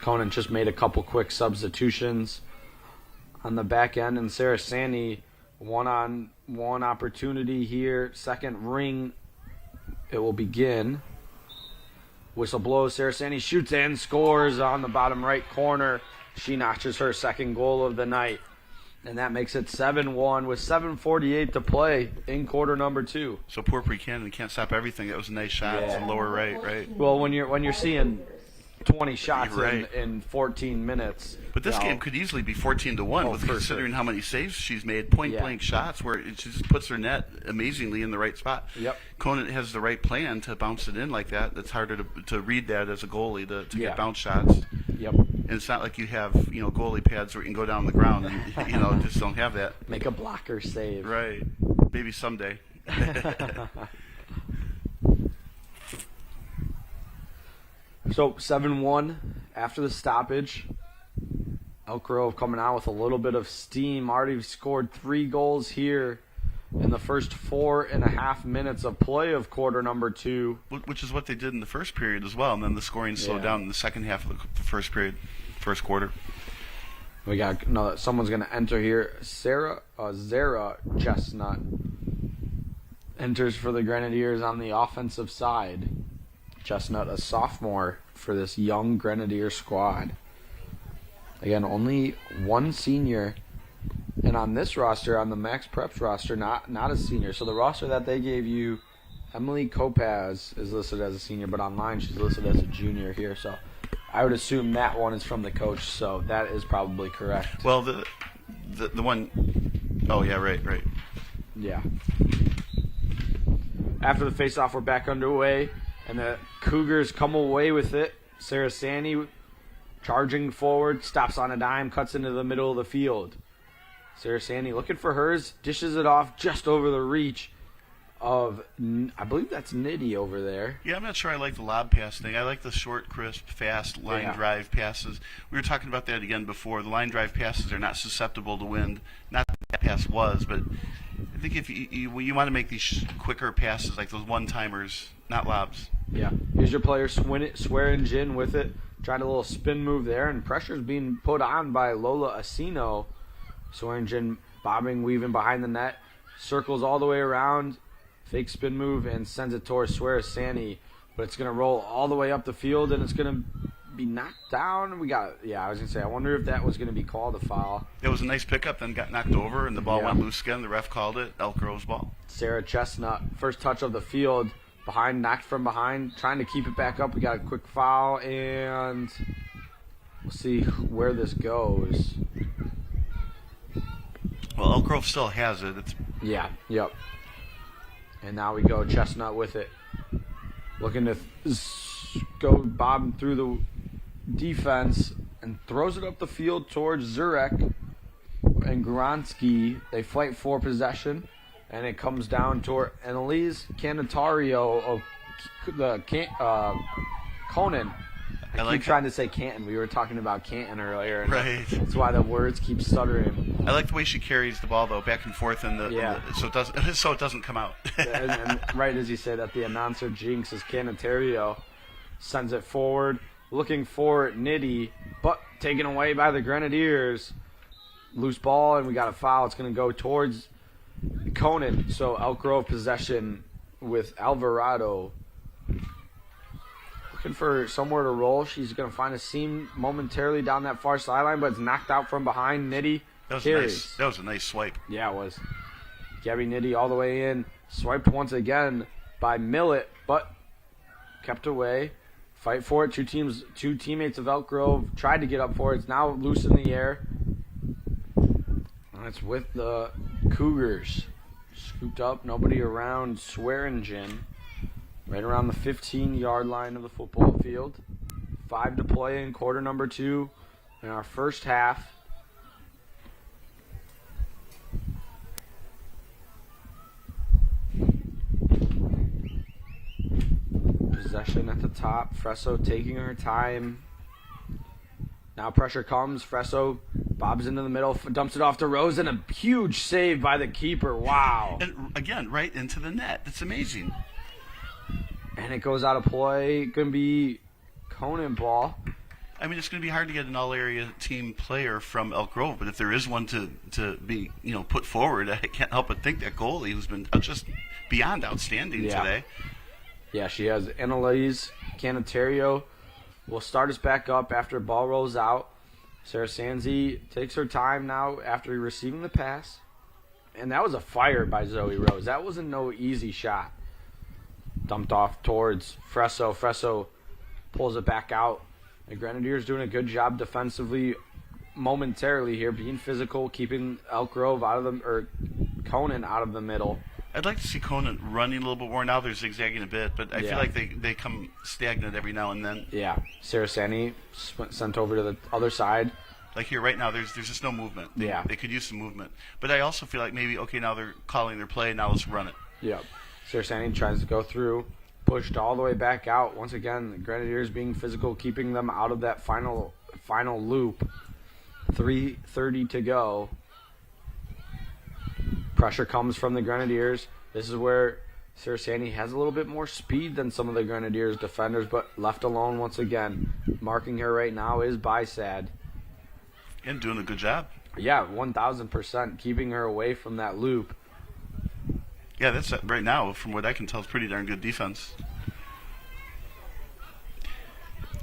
Conant just made a couple quick substitutions on the back end, and Sarasani one-on-one opportunity here. Second ring, it will begin. Whistle blows. Sarasani shoots and scores on the bottom right corner. She notches her second goal of the night, and that makes it 7-1 with 7:48 to play in quarter number 2. So poor Buchanan can't stop everything. That was a nice shot. It's in lower right. Well, when you're seeing 20 shots in 14 minutes. But this game could easily be 14-1 with considering how many saves she's made, point-blank shots where she just puts her net amazingly in the right spot. Yep. Conant has the right plan to bounce it in like that. It's harder to read that as a goalie to get bounce shots. Yep. And it's not like you have goalie pads where you can go down the ground and just don't have that. Make a blocker save. Right. Maybe someday. So 7-1 after the stoppage. Elk Grove coming out with a little bit of steam. Already scored 3 goals here in the first 4.5 minutes of play of quarter number 2. Which is what they did in the first period as well, and then the scoring slowed down in the second half of the first period, first quarter. We got someone's going to enter here. Zara Chestnut enters for the Grenadiers on the offensive side. Chestnut, a sophomore for this young Grenadier squad. Again, only one senior. And on this roster, on the Max Preps roster, not a senior. So the roster that they gave you, Emily Kopaz is listed as a senior, but online she's listed as a junior here. So I would assume that one is from the coach, so that is probably correct. Well, the one oh yeah, right. Yeah. After the face-off, we're back underway, and the Cougars come away with it. Sarah Sandy charging forward, stops on a dime, cuts into the middle of the field. Sarah Sandy looking for hers, dishes it off just over the reach of, I believe that's Nitty over there. Yeah, I'm not sure I like the lob pass thing. I like the short, crisp, fast line drive passes. We were talking about that again before. The line drive passes are not susceptible to wind. Not that pass was, but I think if you want to make these quicker passes, like those one-timers, not lobs. Yeah. Here's your player swearing Jin with it. Tried a little spin move there, and pressure's being put on by Lola Asino. Swearingen bobbing, weaving behind the net, circles all the way around, fake spin move, and sends it towards Swearingen, but it's going to roll all the way up the field, and it's going to be knocked down. I was going to say, I wonder if that was going to be called a foul. It was a nice pickup, then got knocked over, and the ball went loose again. The ref called it Elk Grove's ball. Sarah Chestnut, first touch of the field, knocked from behind, trying to keep it back up. We got a quick foul, and we'll see where this goes. Well, Elk Grove still has it. Yep. And now we go Chestnut with it. Looking to go bob through the defense and throws it up the field towards Zurek and Gronsky. They fight for possession, and it comes down toward Annalise Canatario of the Conant. I keep trying to say Canton. We were talking about Canton earlier. And right. That's why the words keep stuttering. I like the way she carries the ball though, back and forth, so it doesn't come out. and right as you say that, the announcer jinxes Canatario, sends it forward, looking for Nitty, but taken away by the Grenadiers. Loose ball, and we got a foul. It's going to go towards Conant. So Elk Grove possession with Alvarado. Looking for somewhere to roll. She's going to find a seam momentarily down that far sideline, but it's knocked out from behind. Nitty carries. That was a nice swipe. Yeah, it was. Gabby Nitty all the way in. Swiped once again by Millett, but kept away. Fight for it. Two teammates of Elk Grove tried to get up for it. It's now loose in the air. And it's with the Cougars. Scooped up. Nobody around Swearingen. Right around the 15-yard line of the football field. 5 to play in quarter number 2 in our first half. Possession at the top. Fresso taking her time. Now pressure comes. Fresso bobs into the middle, dumps it off to Rose, and a huge save by the keeper. Wow. And again, right into the net. That's amazing. And it goes out of play. Going to be Conant ball. I mean, it's going to be hard to get an all-area team player from Elk Grove, but if there is one to be put forward, I can't help but think that goalie, who's been just beyond outstanding today. Yeah, she has Annalise Canatario. Will start us back up after ball rolls out. Sarah Sanzi takes her time now after receiving the pass. And that was a fire by Zoe Rose. That wasn't no easy shot. Dumped off towards Fresso. Fresso pulls it back out. The Grenadiers doing a good job defensively momentarily here, being physical, keeping Elk Grove Conant out of the middle. I'd like to see Conant running a little bit more. Now they're zigzagging a bit, but I feel like they come stagnant every now and then. Yeah. Sarah Sandy sent over to the other side. Like here right now, there's just no movement. They could use some movement. But I also feel like maybe, okay, now they're calling their play, now let's run it. Yeah. Sarah Sandy tries to go through, pushed all the way back out. Once again, the Grenadiers being physical, keeping them out of that final loop. 3:30 to go. Pressure comes from the Grenadiers. This is where Sarah Sandy has a little bit more speed than some of the Grenadiers defenders, but left alone once again. Marking her right now is Bysad. And doing a good job. Yeah, 1,000%, keeping her away from that loop. Yeah, that's right now, from what I can tell, it's pretty darn good defense.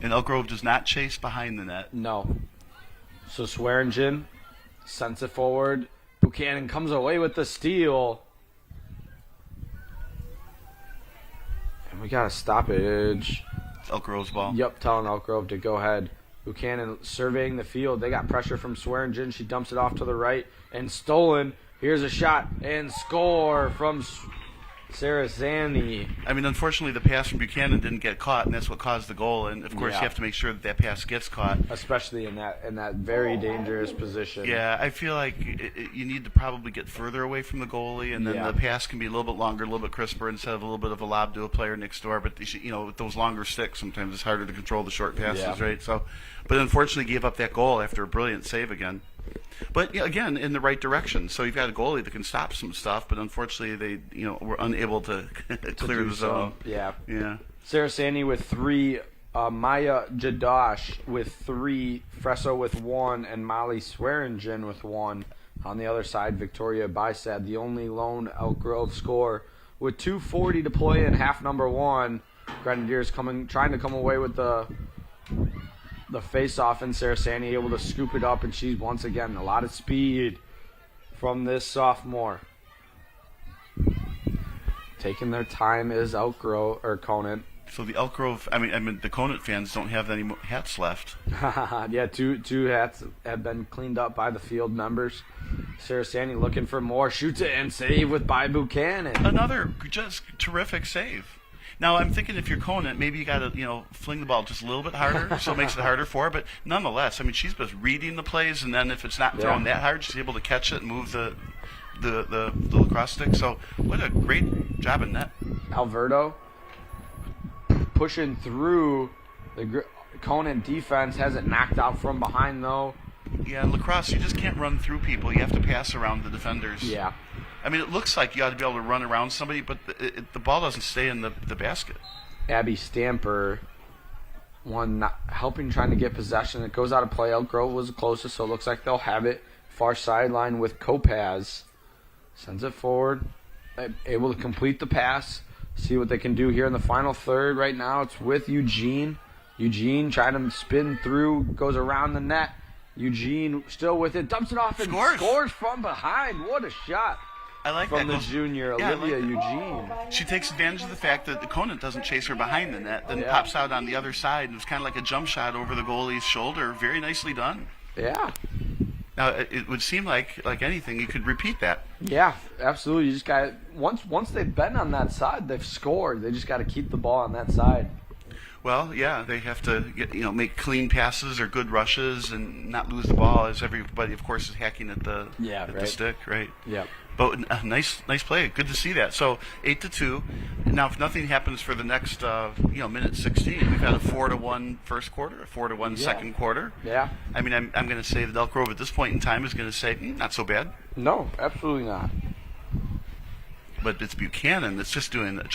And Elk Grove does not chase behind the net. No. So Swearingen sends it forward. Buchanan comes away with the steal. And we got a stoppage. It's Elk Grove's ball. Yep, telling Elk Grove to go ahead. Buchanan surveying the field. They got pressure from Swearingen. She dumps it off to the right and stolen. Here's a shot and score from Sarah Zanny. I mean, unfortunately, the pass from Buchanan didn't get caught, and that's what caused the goal. And of course, you have to make sure that pass gets caught, especially in that very dangerous position. Yeah, I feel like you need to probably get further away from the goalie, and then the pass can be a little bit longer, a little bit crisper, instead of a little bit of a lob to a player next door. But with those longer sticks, sometimes it's harder to control the short passes, right? So, but unfortunately, gave up that goal after a brilliant save again. But again, in the right direction. So you've got a goalie that can stop some stuff, but unfortunately they were unable to clear the zone. Yeah. Sarah Sandy with 3, Maya Jadash with 3, Fresso with 1, and Molly Swearingen with 1. On the other side, Victoria Bysad, the only lone Elk Grove score, with 2:40 to play in half number 1. Grenadiers trying to come away with the face-off, and Sarah Sandy able to scoop it up, and she's once again a lot of speed from this sophomore. Taking their time is Elk Grove or Conant. So the Elk Grove, I mean the Conant fans don't have any hats left. Yeah, two hats have been cleaned up by the field members. Sarah Sandy looking for more, shoots it and save with by Buchanan. Another just terrific save. Now, I'm thinking if you're Conant, maybe you got to, fling the ball just a little bit harder, so it makes it harder for her. But nonetheless, I mean, she's just reading the plays, and then if it's not thrown that hard, she's able to catch it and move the lacrosse stick. So what a great job in net. Alberto pushing through the Conant defense, has it knocked out from behind, though. Yeah, in lacrosse, you just can't run through people. You have to pass around the defenders. Yeah. I mean, it looks like you ought to be able to run around somebody, but the ball doesn't stay in the basket. Abby Stamper, helping trying to get possession. It goes out of play. Elk Grove was the closest, so it looks like they'll have it. Far sideline with Kopaz. Sends it forward. Able to complete the pass. See what they can do here in the final third. Right now it's with Eugene. Eugene trying to spin through, goes around the net. Eugene still with it, dumps it off and scores from behind. What a shot. I like from that. the junior, Olivia Eugene. She takes advantage of the fact that the Conant doesn't chase her behind the net, then pops out on the other side. It was kind of like a jump shot over the goalie's shoulder. Very nicely done. Yeah. Now, it would seem like anything, you could repeat that. Yeah, absolutely. You just got once they've been on that side, they've scored. They just got to keep the ball on that side. Well, yeah, they have to make clean passes or good rushes and not lose the ball as everybody, of course, is hacking at the the stick, right? Yeah. But nice play. Good to see that. So 8-2. Now, if nothing happens for the next minute 16, we've had a 4-1 first quarter, a 4-1 second quarter. Yeah. I mean, I'm going to say that Elk Grove at this point in time is going to say not so bad. No, absolutely not. But it's Buchanan that's just doing a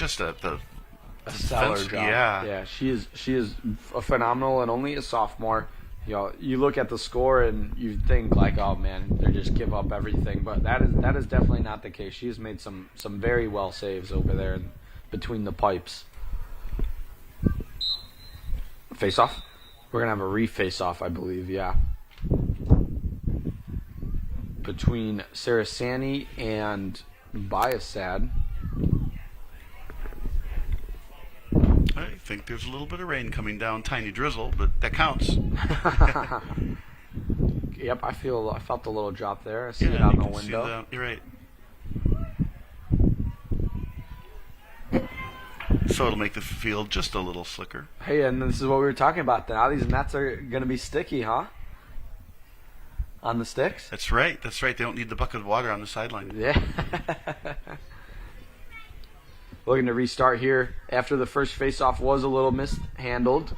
stellar job. Yeah. She is a phenomenal and only a sophomore. You look at the score and you think like, oh man, they just give up everything. But that is definitely not the case. She has made some very well saves over there between the pipes. Face off. We're gonna have a re-face off, I believe. Yeah. Between Sarasani and Biasad. I think there's a little bit of rain coming down, tiny drizzle, but that counts. Yep, I felt a little drop there. I see it out the window. You're right. So it'll make the field just a little slicker. Hey, and this is what we were talking about. Now these nets are going to be sticky, huh? On the sticks? That's right. They don't need the bucket of water on the sideline. Yeah. Looking to restart here after the first face-off was a little mishandled.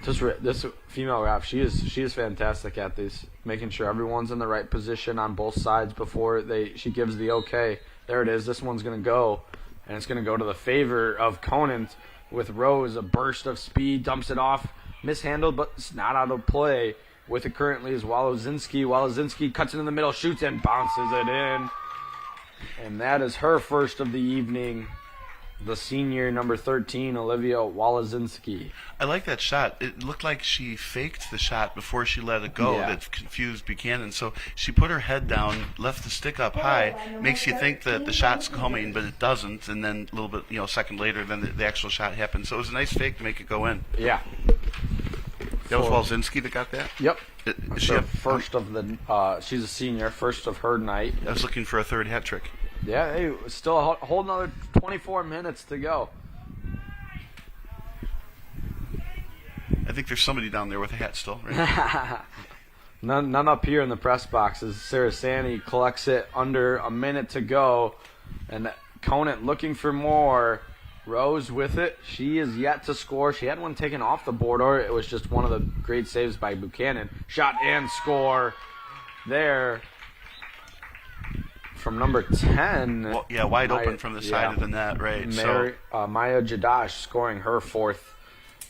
This female ref, she is fantastic at these, making sure everyone's in the right position on both sides before she gives the okay. There it is. This one's going to go, and it's going to go to the favor of Conant with Rose. A burst of speed, dumps it off, mishandled, but it's not out of play. With it currently is Walozinski. Walozinski cuts it in the middle, shoots, and bounces it in. And that is her first of the evening, the senior number 13, Olivia Walozinski. I like that shot. It looked like she faked the shot before she let it go. Yeah. That confused Buchanan. So she put her head down, left the stick up high, makes you think that the shot's coming, but it doesn't. And then a little bit, a second later, then the actual shot happens. So it was a nice fake to make it go in. Yeah. That was Walzinski that got that? Yep. Is she First of the. She's a senior. First of her night. I was looking for a third hat trick. Yeah. Hey, still a whole another 24 minutes to go. I think there's somebody down there with a hat still, right? None up here in the press boxes. Sarah Sani collects it under a minute to go, and Conant looking for more. Rose with it. She is yet to score. She had one taken off the board, or it was just one of the great saves by Buchanan. Shot and score there from number 10. Well, yeah, wide open from the side of the net, right? Maya Jadash scoring her fourth.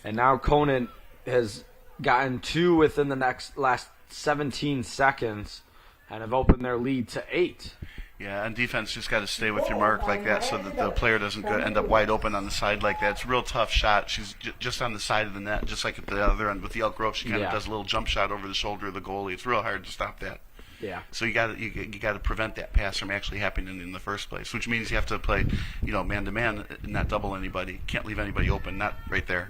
And now Conant has gotten 2 within the last 17 seconds and have opened their lead to 8. Yeah, and defense just got to stay with your mark like that so that the player doesn't end up wide open on the side like that. It's a real tough shot. She's just on the side of the net, just like at the other end with the Elk Grove. She kind of does a little jump shot over the shoulder of the goalie. It's real hard to stop that. Yeah. So you got to prevent that pass from actually happening in the first place, which means you have to play, man to man, not double anybody. Can't leave anybody open. Not right there.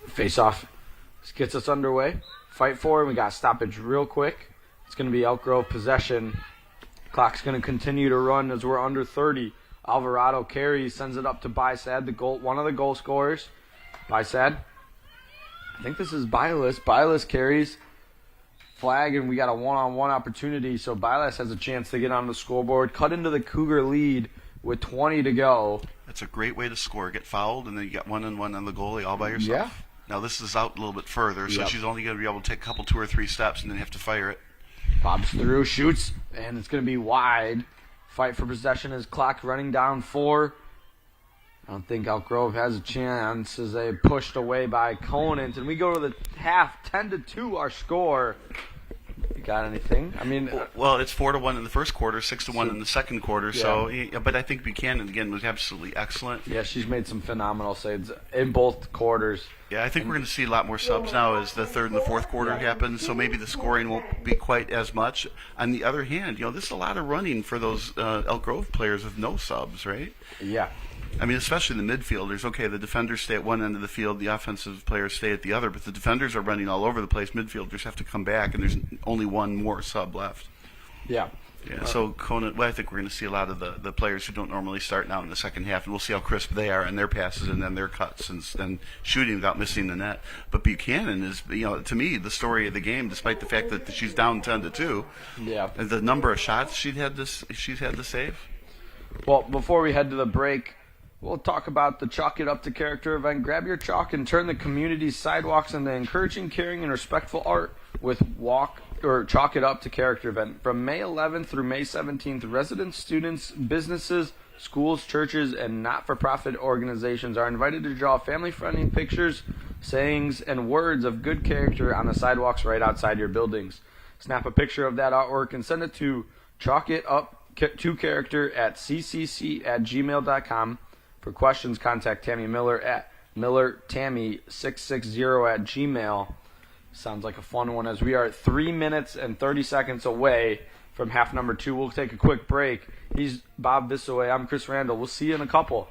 Face off. This gets us underway. Fight for it. We got stoppage real quick. It's going to be Elk Grove possession. Clock's going to continue to run as we're under 30. Alvarado carries, sends it up to Bysad, one of the goal scorers. Bysad. I think this is Bylas. Bylas carries. Flag, and we got a one-on-one opportunity, so Bylas has a chance to get on the scoreboard. Cut into the Cougar lead with 20 to go. That's a great way to score. Get fouled, and then you got one-on-one on the goalie all by yourself. Yeah. Now this is out a little bit further, so she's only going to be able to take a couple, 2 or 3 steps, and then have to fire it. Bobs through, shoots, and it's going to be wide. Fight for possession as clock running down 4. I don't think Elk Grove has a chance as they pushed away by Conant. And we go to the half, 10-2 our score. You got anything? I mean, well, it's 4-1 in the first quarter, 6-1 in the second quarter. Yeah. So, but I think Buchanan again was absolutely excellent. Yeah, she's made some phenomenal saves in both quarters. Yeah, I think we're going to see a lot more subs now as the third and the fourth quarter happens. So maybe the scoring won't be quite as much. On the other hand, this is a lot of running for those Elk Grove players with no subs, right? Yeah. I mean, especially the midfielders. Okay, the defenders stay at one end of the field, the offensive players stay at the other, but the defenders are running all over the place. Midfielders have to come back, and there's only one more sub left. Yeah. Yeah. So Conant, I think we're going to see a lot of the players who don't normally start now in the second half, and we'll see how crisp they are in their passes and then their cuts and shooting without missing the net. But Buchanan is, to me, the story of the game, despite the fact that she's down 10-2. Yeah. And the number of shots she's had to save. Well, before we head to the break, we'll talk about the Chalk It Up to Character event. Grab your chalk and turn the community's sidewalks into encouraging, caring, and respectful art with Chalk It Up to Character event. From May 11th through May 17th, residents, students, businesses, schools, churches, and not-for-profit organizations are invited to draw family-friendly pictures, sayings, and words of good character on the sidewalks right outside your buildings. Snap a picture of that artwork and send it to chalkitup2character@ccc@gmail.com. For questions, contact Tammy Miller at millertammy660@gmail. Sounds like a fun one as we are 3 minutes and 30 seconds away from half number 2. We'll take a quick break. He's Bob Bissaway. I'm Chris Randall. We'll see you in a couple.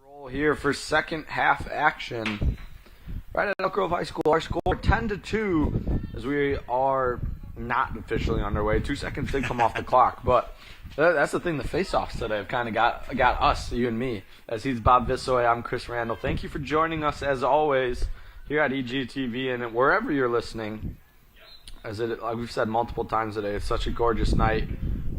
Roll here for second half action. Right at Elk Grove High School, our score 10-2 as we are not officially underway. 2 seconds did come off the clock, but that's the thing. The face-offs today have kind of got us, you and me. As he's Bob Vissoy, I'm Chris Randall. Thank you for joining us as always here at EGTV and wherever you're listening. As like we've said multiple times today, it's such a gorgeous night.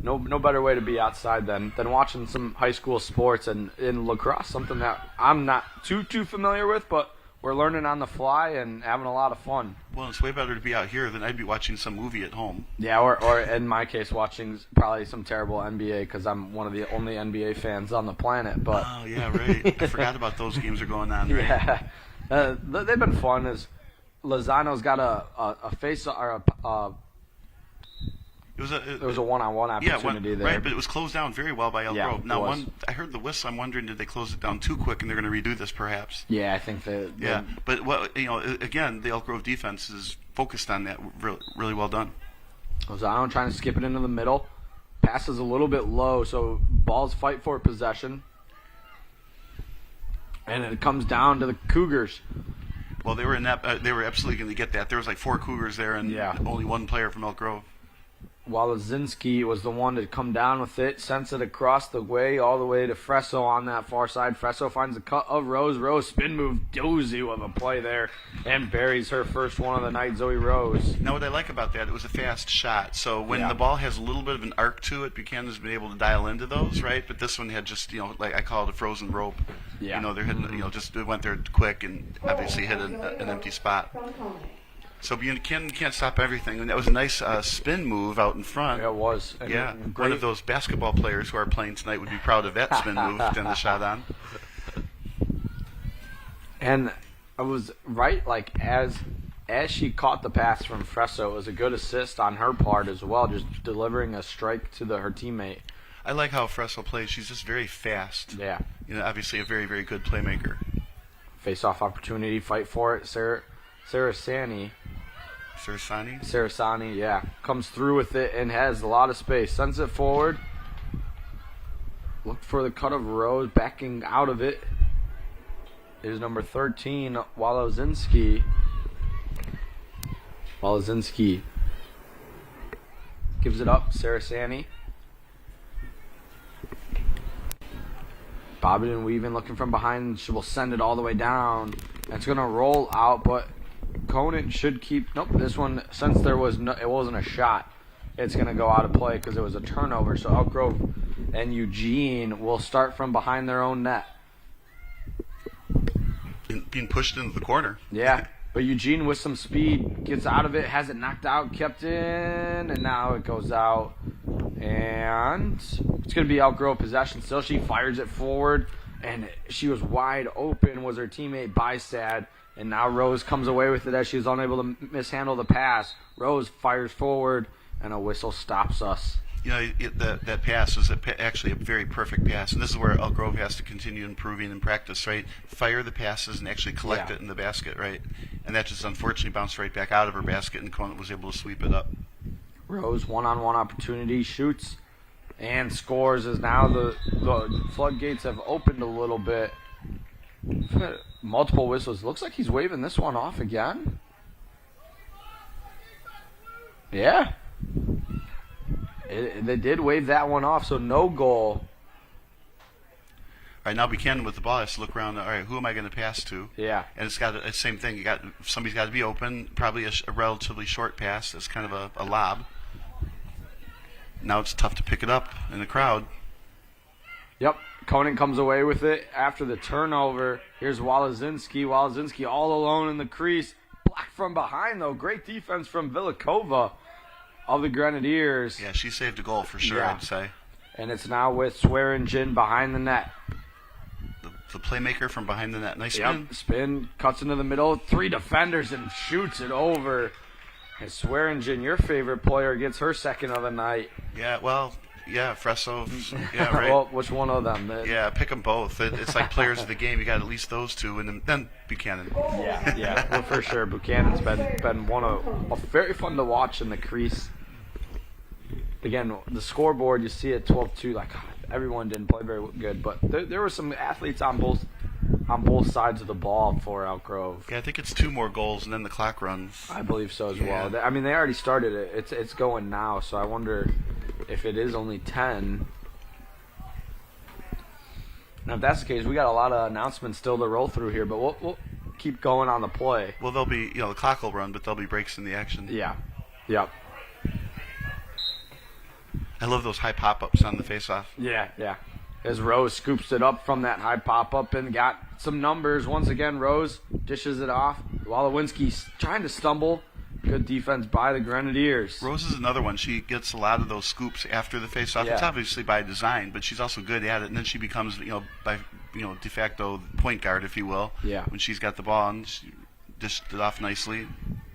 No better way to be outside than watching some high school sports and in lacrosse, something that I'm not too familiar with, but we're learning on the fly and having a lot of fun. Well, it's way better to be out here than I'd be watching some movie at home. Yeah, or in my case, watching probably some terrible NBA because I'm one of the only NBA fans on the planet. But oh yeah, right. I forgot about those games are going on. Right? Yeah, they've been fun. As Lozano's got a face or there was a one-on-one opportunity there. Right, but it was closed down very well by Elk Grove. Now, I heard the whistle. I'm wondering, did they close it down too quick, and they're going to redo this, perhaps? Yeah, I think they. Yeah, but again, the Elk Grove defense is focused on that. Really well done. Lozano trying to skip it into the middle, passes a little bit low, so balls fight for possession, and it comes down to the Cougars. Well, they were in that. They were absolutely going to get that. There was like 4 Cougars there, and only 1 player from Elk Grove. Walazinski was the one to come down with it, sends it across the way, all the way to Fresso on that far side. Fresso finds the cut of Rose. Rose spin move, dozy of a play there, and buries her first one of the night, Zoe Rose. Now, what I like about that, it was a fast shot. So when the ball has a little bit of an arc to it, Buchanan's been able to dial into those, right? But this one had just, like I call it a frozen rope. Yeah. They're hitting, just it went there quick and obviously hit an empty spot. So Buchanan can't stop everything, and that was a nice spin move out in front. Yeah, it was. And one of those basketball players who are playing tonight would be proud of that spin move and the shot on. And I was right, like as she caught the pass from Fresso, it was a good assist on her part as well, just delivering a strike to her teammate. I like how Fresso plays. She's just very fast. Yeah. Obviously a very, very good playmaker. Face-off opportunity, fight for it. Sarasani, yeah, comes through with it and has a lot of space. Sends it forward. Look for the cut of Rose, backing out of it is number 13, Walazinski. Gives it up, Sarasani. Bobbing and weaving, looking from behind. She will send it all the way down. It's going to roll out, but Conant should keep. Nope, this one, since it wasn't a shot, it's going to go out of play because it was a turnover. So Elk Grove and Eugene will start from behind their own net. Being pushed into the corner. Yeah, but Eugene with some speed gets out of it, has it knocked out, kept in, and now it goes out. And it's going to be Elk Grove possession still. She fires it forward, and she was wide open, was her teammate Bystad. And now Rose comes away with it as she was unable to mishandle the pass. Rose fires forward, and a whistle stops us. That pass was actually a very perfect pass. And this is where Elk Grove has to continue improving in practice, right? Fire the passes and actually collect it in the basket, right? And that just unfortunately bounced right back out of her basket, and Conant was able to sweep it up. Rose, one-on-one opportunity, shoots and scores as now the floodgates have opened a little bit. Multiple whistles. Looks like he's waving this one off again. Yeah. They did wave that one off, so no goal. All right, now Buchanan with the ball has to look around. All right, who am I going to pass to? Yeah. And it's got the same thing. Somebody's got to be open. Probably a relatively short pass. It's kind of a lob. Now it's tough to pick it up in the crowd. Yep. Conant comes away with it after the turnover. Here's Walazinski. Walazinski all alone in the crease. Blocked from behind, though. Great defense from Villikova of the Grenadiers. Yeah, she saved a goal for sure, I'd say. And it's now with Swearingen behind the net. The playmaker from behind the net. Nice spin. Yep, spin, cuts into the middle. 3 defenders and shoots it over. And Swearingen, your favorite player, gets her second of the night. Yeah, well... Yeah, Fresso. Yeah, right. Well, which one of them? Yeah, pick them both. It's like players of the game. You got at least those two, and then Buchanan. Yeah, well, for sure. Buchanan's been one of very fun to watch in the crease. Again, the scoreboard, you see it 12-2. Like, everyone didn't play very good, but there were some athletes on both sides of the ball for Elk Grove. Yeah, I think it's 2 more goals and then the clock runs. I believe so as well. I mean, they already started it. It's going now, so I wonder if it is only 10. Now, if that's the case, we got a lot of announcements still to roll through here, but we'll keep going on the play. Well, there'll be, the clock will run, but there'll be breaks in the action. Yeah. Yep. I love those high pop-ups on the face-off. Yeah. As Rose scoops it up from that high pop-up and got some numbers. Once again, Rose dishes it off. Walowinski's trying to stumble. Good defense by the Grenadiers. Rose is another one. She gets a lot of those scoops after the face-off. Yeah. It's obviously by design, but she's also good at it. And then she becomes, de facto point guard, if you will. Yeah. When she's got the ball and she dished it off nicely.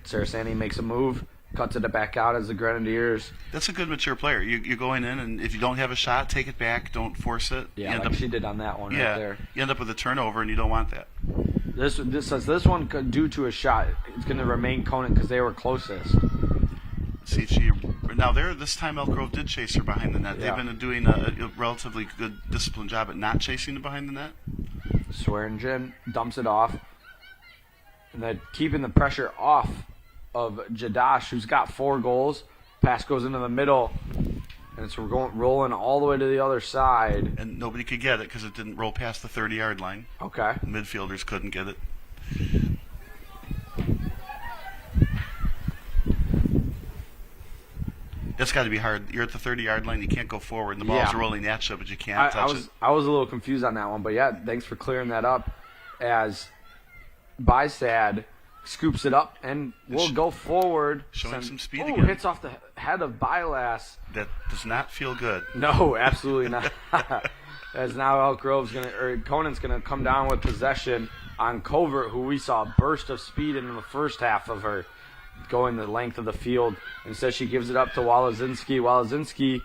Sarasani makes a move, cuts it back out as the Grenadiers. That's a good mature player. You're going in, and if you don't have a shot, take it back. Don't force it. Yeah, like she did on that one right there. You end up with a turnover, and you don't want that. This says this one could, due to a shot, it's going to remain Conant because they were closest. See if she now this time Elk Grove did chase her behind the net. Yeah. They've been doing a relatively good disciplined job at not chasing it behind the net. Swearingen dumps it off, and then keeping the pressure off of Jadash, who's got 4 goals. Pass goes into the middle, and it's rolling all the way to the other side. And nobody could get it because it didn't roll past the 30-yard line. Okay. The midfielders couldn't get it. That's got to be hard. You're at the 30-yard line. You can't go forward. And the ball's rolling at you, but you can't touch it. I was a little confused on that one, but yeah, thanks for clearing that up. As Bysad scoops it up and will go forward. Showing some speed again. Hits off the head of Bylass. That does not feel good. No, absolutely not. As now Conant's gonna come down with possession on Covert, who we saw a burst of speed in the first half of her, going the length of the field. Instead, she gives it up to Walazinski. Walazinski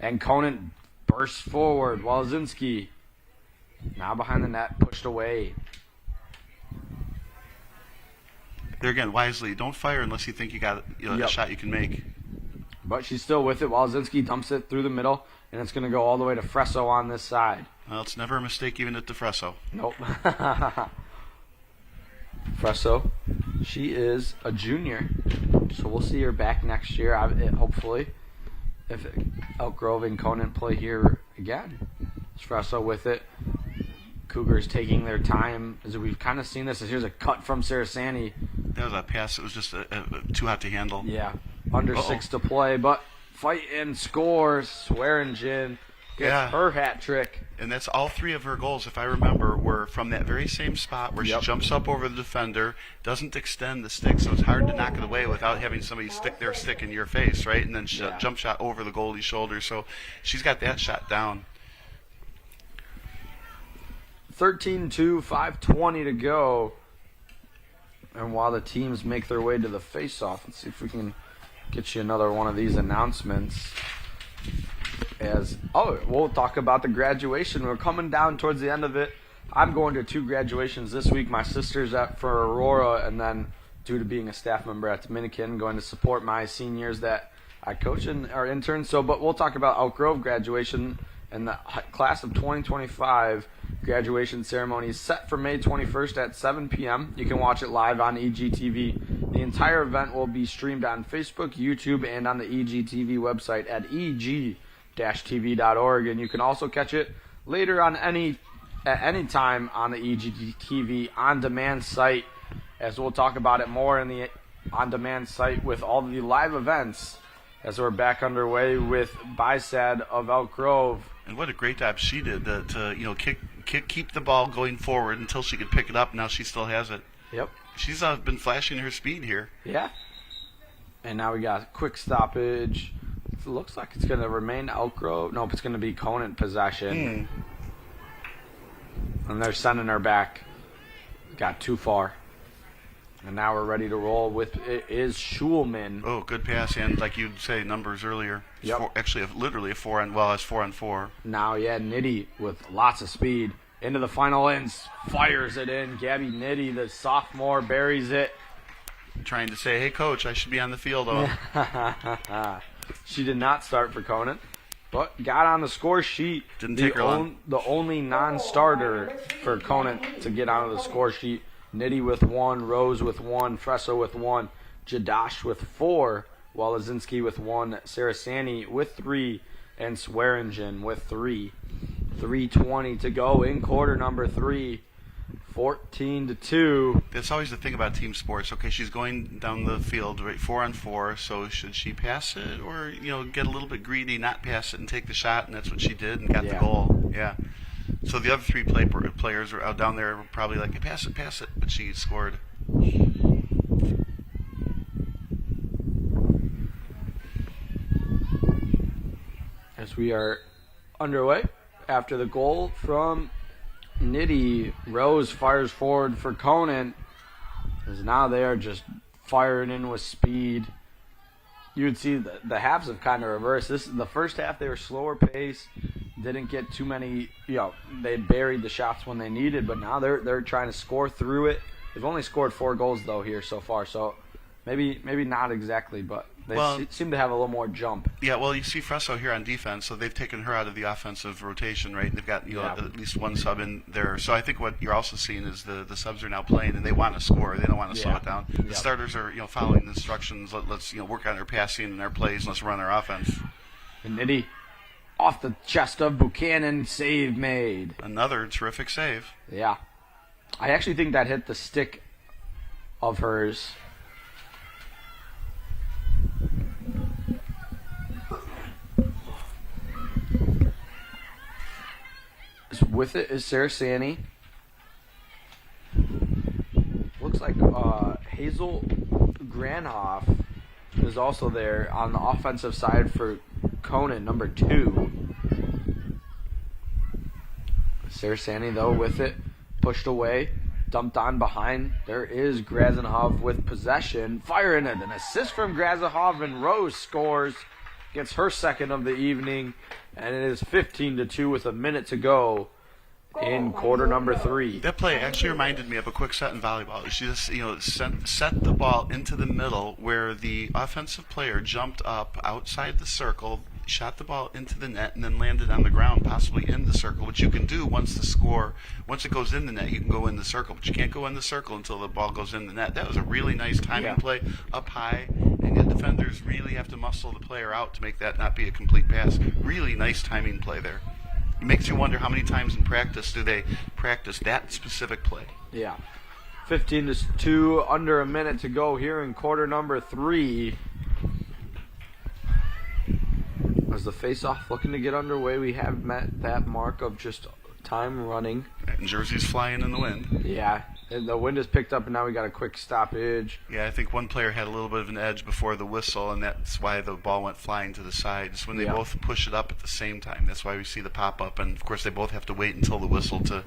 and Conant bursts forward. Walazinski now behind the net, pushed away. There again, wisely, don't fire unless you think you got a shot you can make. But she's still with it. Walazinski dumps it through the middle, and it's going to go all the way to Fresso on this side. Well, it's never a mistake even at DeFresso. Nope. Fresso, she is a junior, so we'll see her back next year, hopefully, if Elk Grove and Conant play here again. It's Fresso with it. Cougars taking their time, as we've kind of seen this. Here's a cut from Sarasani. That was a pass. It was just too hot to handle. Yeah, under 6 to play, but fight and scores. Swearingen gets her hat trick. And that's all 3 of her goals, if I remember, were from that very same spot where she jumps up over the defender, doesn't extend the stick, so it's hard to knock it away without having somebody stick their stick in your face, right? And then jump shot over the goalie's shoulder. So she's got that shot down. 13-2, 5:20 to go. And while the teams make their way to the face-off, let's see if we can get you another one of these announcements. We'll talk about the graduation. We're coming down towards the end of it. I'm going to 2 graduations this week. My sister's for Aurora, and then due to being a staff member at Dominican, going to support my seniors that I coach and are interns. But we'll talk about Elk Grove graduation and the class of 2025 graduation ceremony is set for May 21st at 7 p.m. You can watch it live on EGTV. The entire event will be streamed on Facebook, YouTube, and on the EGTV website at eg-tv.org. And you can also catch it later at any time on the EGTV on-demand site, as we'll talk about it more in the on-demand site with all the live events as we're back underway with Bysad of Elk Grove. And what a great job she did to keep the ball going forward until she could pick it up. Now she still has it. Yep. She's been flashing her speed here. Yeah. And now we got a quick stoppage. It looks like it's going to remain Elk Grove. Nope, it's going to be Conant possession. And they're sending her back. Got too far. And now we're ready to roll with it is Schulman. Oh, good pass. And like you'd say, numbers earlier. Yep. Literally a 4-on-4. Now, Nitty with lots of speed. Into the final ends. Fires it in. Gabby Nitty, the sophomore, buries it. Trying to say, hey, coach, I should be on the field. She did not start for Conant. but got on the score sheet. Didn't take her long. The only non-starter for Conant to get onto the score sheet. Nitty with 1, Rose with 1, Fresso with 1, Jadash with 4, Walazinski with 1, Sarasani with 3, and Swearingen with 3. 3:20 to go in quarter number 3. 14-2. That's always the thing about team sports. Okay, she's going down the field, right, 4-on-4. So should she pass it, or get a little bit greedy, not pass it, and take the shot? And that's what she did, and got the goal. Yeah. So the other 3 players are out down there were probably like, hey, pass it, but she scored. As we are underway after the goal from Nitty, Rose fires forward for Conant, as now they are just firing in with speed. You would see the halves have kind of reversed. The first half they were slower pace, didn't get too many. They buried the shots when they needed, but now they're trying to score through it. They've only scored 4 goals though here so far, so maybe not exactly, but they seem to have a little more jump. Yeah, well, you see Fresso here on defense, so they've taken her out of the offensive rotation, right? They've got at least 1 sub in there. So I think what you're also seeing is the subs are now playing, and they want to score. They don't want to slow it down. The starters are following the instructions. Let's work on our passing and our plays. And let's run our offense. And Nitty off the chest of Buchanan, save made. Another terrific save. Yeah, I actually think that hit the stick of hers. With it is Sarasani. Looks like Hazel Granhoff is also there on the offensive side for Conant, number 2. Sarasani, though, with it, pushed away, dumped on behind. There is Grazanov with possession. Firing it. An assist from Grazanov, and Rose scores. Gets her second of the evening, and it is 15-2 with a minute to go in quarter number 3. That play actually reminded me of a quick set in volleyball. She just set the ball into the middle where the offensive player jumped up outside the circle, shot the ball into the net, and then landed on the ground, possibly in the circle, which you can do once it goes in the net, you can go in the circle, but you can't go in the circle until the ball goes in the net. That was a really nice timing play up high, and the defenders really have to muscle the player out to make that not be a complete pass. Really nice timing play there. It makes you wonder how many times in practice do they practice that specific play. Yeah. 15-2, under a minute to go here in quarter number 3. As the face-off looking to get underway, we have met that mark of just time running. And Jersey's flying in the wind. Yeah, and the wind has picked up, and now we got a quick stoppage. Yeah, I think one player had a little bit of an edge before the whistle, and that's why the ball went flying to the sides. When they both push it up at the same time, that's why we see the pop-up. And, of course, they both have to wait until the whistle to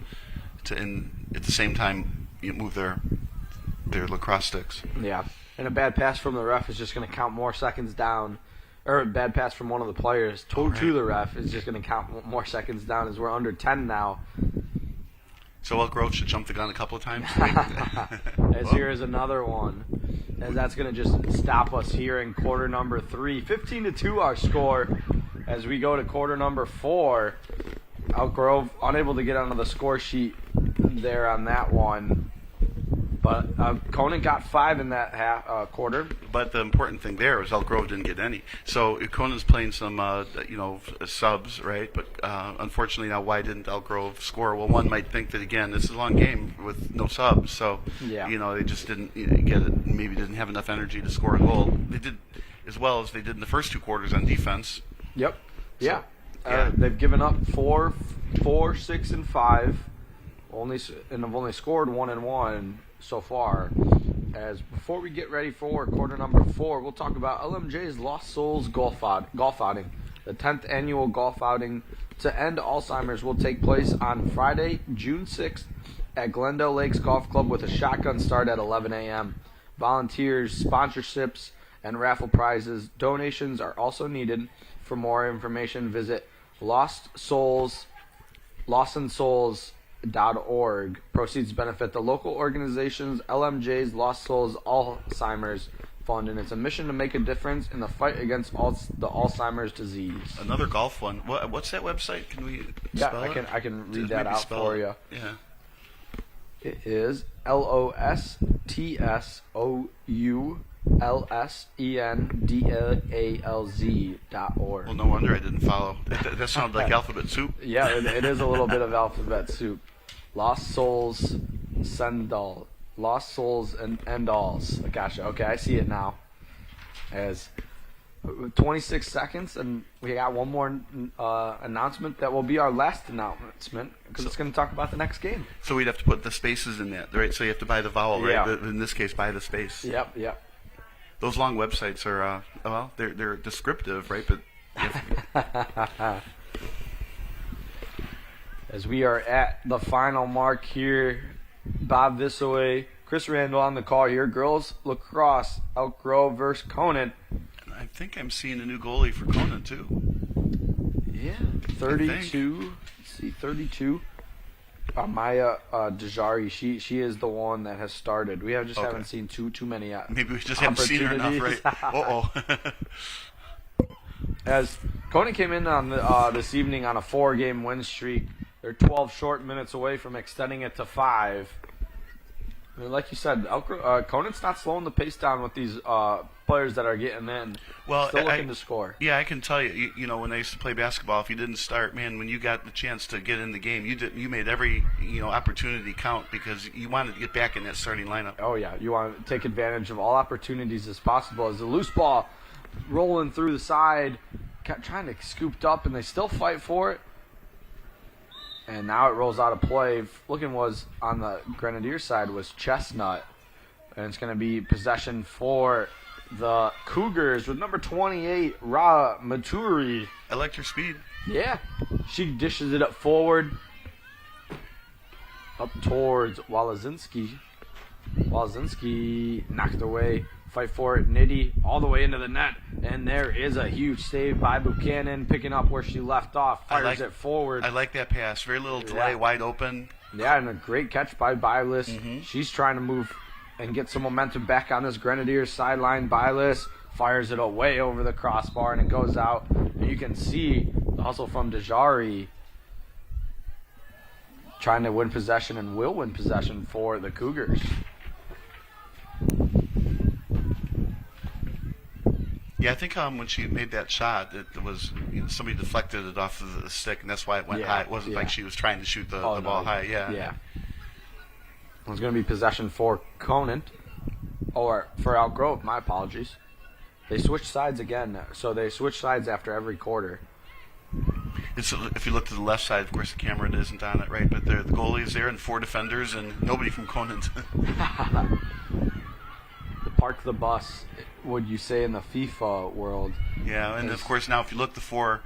at the same time move their lacrosse sticks. Yeah, and a bad pass from the ref is just going to count more seconds down. Or a bad pass from one of the players to the ref is just going to count more seconds down, as we're under 10 now. So Elk Grove should jump the gun a couple of times. As here is another one. As that's going to just stop us here in quarter number 3. 15-2 our score as we go to quarter number 4. Elk Grove unable to get onto the score sheet there on that one. But Conant got 5 in that quarter. But the important thing there is Elk Grove didn't get any. So Conant's playing some, subs, right? But unfortunately now, why didn't Elk Grove score? Well, one might think that, again, this is a long game with no subs. So, they just didn't get it. Maybe didn't have enough energy to score a goal. They did as well as they did in the first 2 quarters on defense. Yep. So, they've given up 4, 6, and 5. And have only scored 1 and 1 so far. As before we get ready for quarter number 4, we'll talk about LMJ's Lost Souls golf outing. The 10th annual golf outing to end Alzheimer's will take place on Friday, June 6th at Glendale Lakes Golf Club with a shotgun start at 11 a.m. Volunteers, sponsorships, and raffle prizes. Donations are also needed. For more information, visit lostsouls.org. Proceeds benefit the local organizations LMJ's Lost Souls Alzheimer's Fund, and it's a mission to make a difference in the fight against the Alzheimer's disease. Another golf one. What's that website? Can we spell it? I can read Just that maybe out spell for it. you. Yeah. It is LOSTSOULSENDALZ.org. Well, no wonder I didn't follow. That sounded like alphabet soup. Yeah, it is a little bit of alphabet soup. Lost Souls and Endalls. Gotcha. Okay, I see it now. As 26 seconds, and we got one more announcement that will be our last announcement, because it's going to talk about the next game. So we'd have to put the spaces in that, right? So you have to buy the vowel, right? Yeah. In this case, buy the space. Yep. Those long websites are, they're descriptive, right? But as we are at the final mark here, Bob Visaway, Chris Randall on the call here. Girls lacrosse, Elk Grove versus Conant. I think I'm seeing a new goalie for Conant too. Yeah, 32. Let's see, 32. Maya Dejari, she is the one that has started. We haven't seen too many Maybe we just haven't seen her enough, right? As Conant came in on this evening on a 4-game win streak, they're 12 short minutes away from extending it to 5. I mean, like you said, Conant's not slowing the pace down with these players that are getting in. Well, still looking to score. Yeah, I can tell you. You know, when I used to play basketball, if you didn't start, man, when you got the chance to get in the game, you made every opportunity count because you wanted to get back in that starting lineup. Oh yeah, you want to take advantage of all opportunities as possible. As the loose ball rolling through the side, trying to scooped up, and they still fight for it. And now it rolls out of play. Looking was on the Grenadier side was Chestnut. And it's going to be possession for the Cougars with number 28, Ra Maturi. I liked her speed. Yeah. She dishes it up forward. Up towards Walazinski. Walazinski knocked away. Fight for it. Nitty all the way into the net. And there is a huge save by Buchanan, picking up where she left off. Fires it forward. I like that pass. Very little delay, wide open. Yeah, and a great catch by Bylis. Mm-hmm. She's trying to move and get some momentum back on this Grenadiers sideline. Bylis fires it away over the crossbar, and it goes out. And you can see the hustle from Dejari trying to win possession and will win possession for the Cougars. Yeah, I think when she made that shot, it was somebody deflected it off of the stick, and that's why it went high. It wasn't like she was trying to shoot the ball high. Yeah. It's going to be possession for Conant, or for Elk Grove. My apologies. They switched sides again, so they switch sides after every quarter. If you look to the left side, of course, the camera isn't on it, right? But the goalie is there, and 4 defenders, and nobody from Conant. Park the bus, would you say, in the FIFA world? Yeah, and of course now if you look, the 4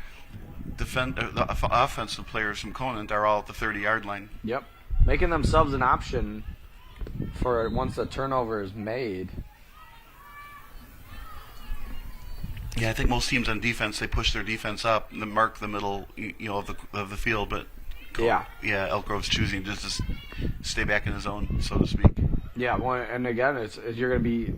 the offensive players from Conant are all at the 30-yard line. Yep, making themselves an option for once the turnover is made. Yeah, I think most teams on defense, they push their defense up and then mark the middle, of the field. But Elk Grove's choosing just to stay back in his zone, so to speak. Yeah, well, and again, you're going to be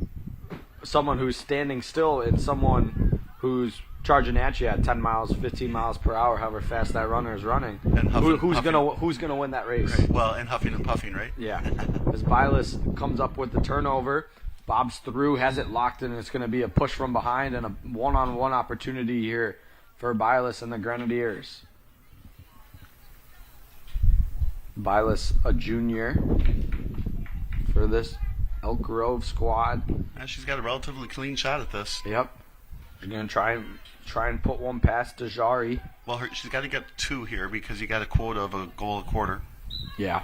someone who's standing still and someone who's charging at you at 10 miles, 15 miles per hour, however fast that runner is running. And who's gonna win that race? Right. Well, and huffing and puffing, right? Yeah. As Bylis comes up with the turnover, bobs through, has it locked, and it's going to be a push from behind and a one-on-one opportunity here for Bylis and the Grenadiers. Bylis, a junior for this Elk Grove squad. And she's got a relatively clean shot at this. Yep. You're going to try and put one past Dejari. Well, she's got to get 2 here because you got a quota of a goal a quarter. Yeah.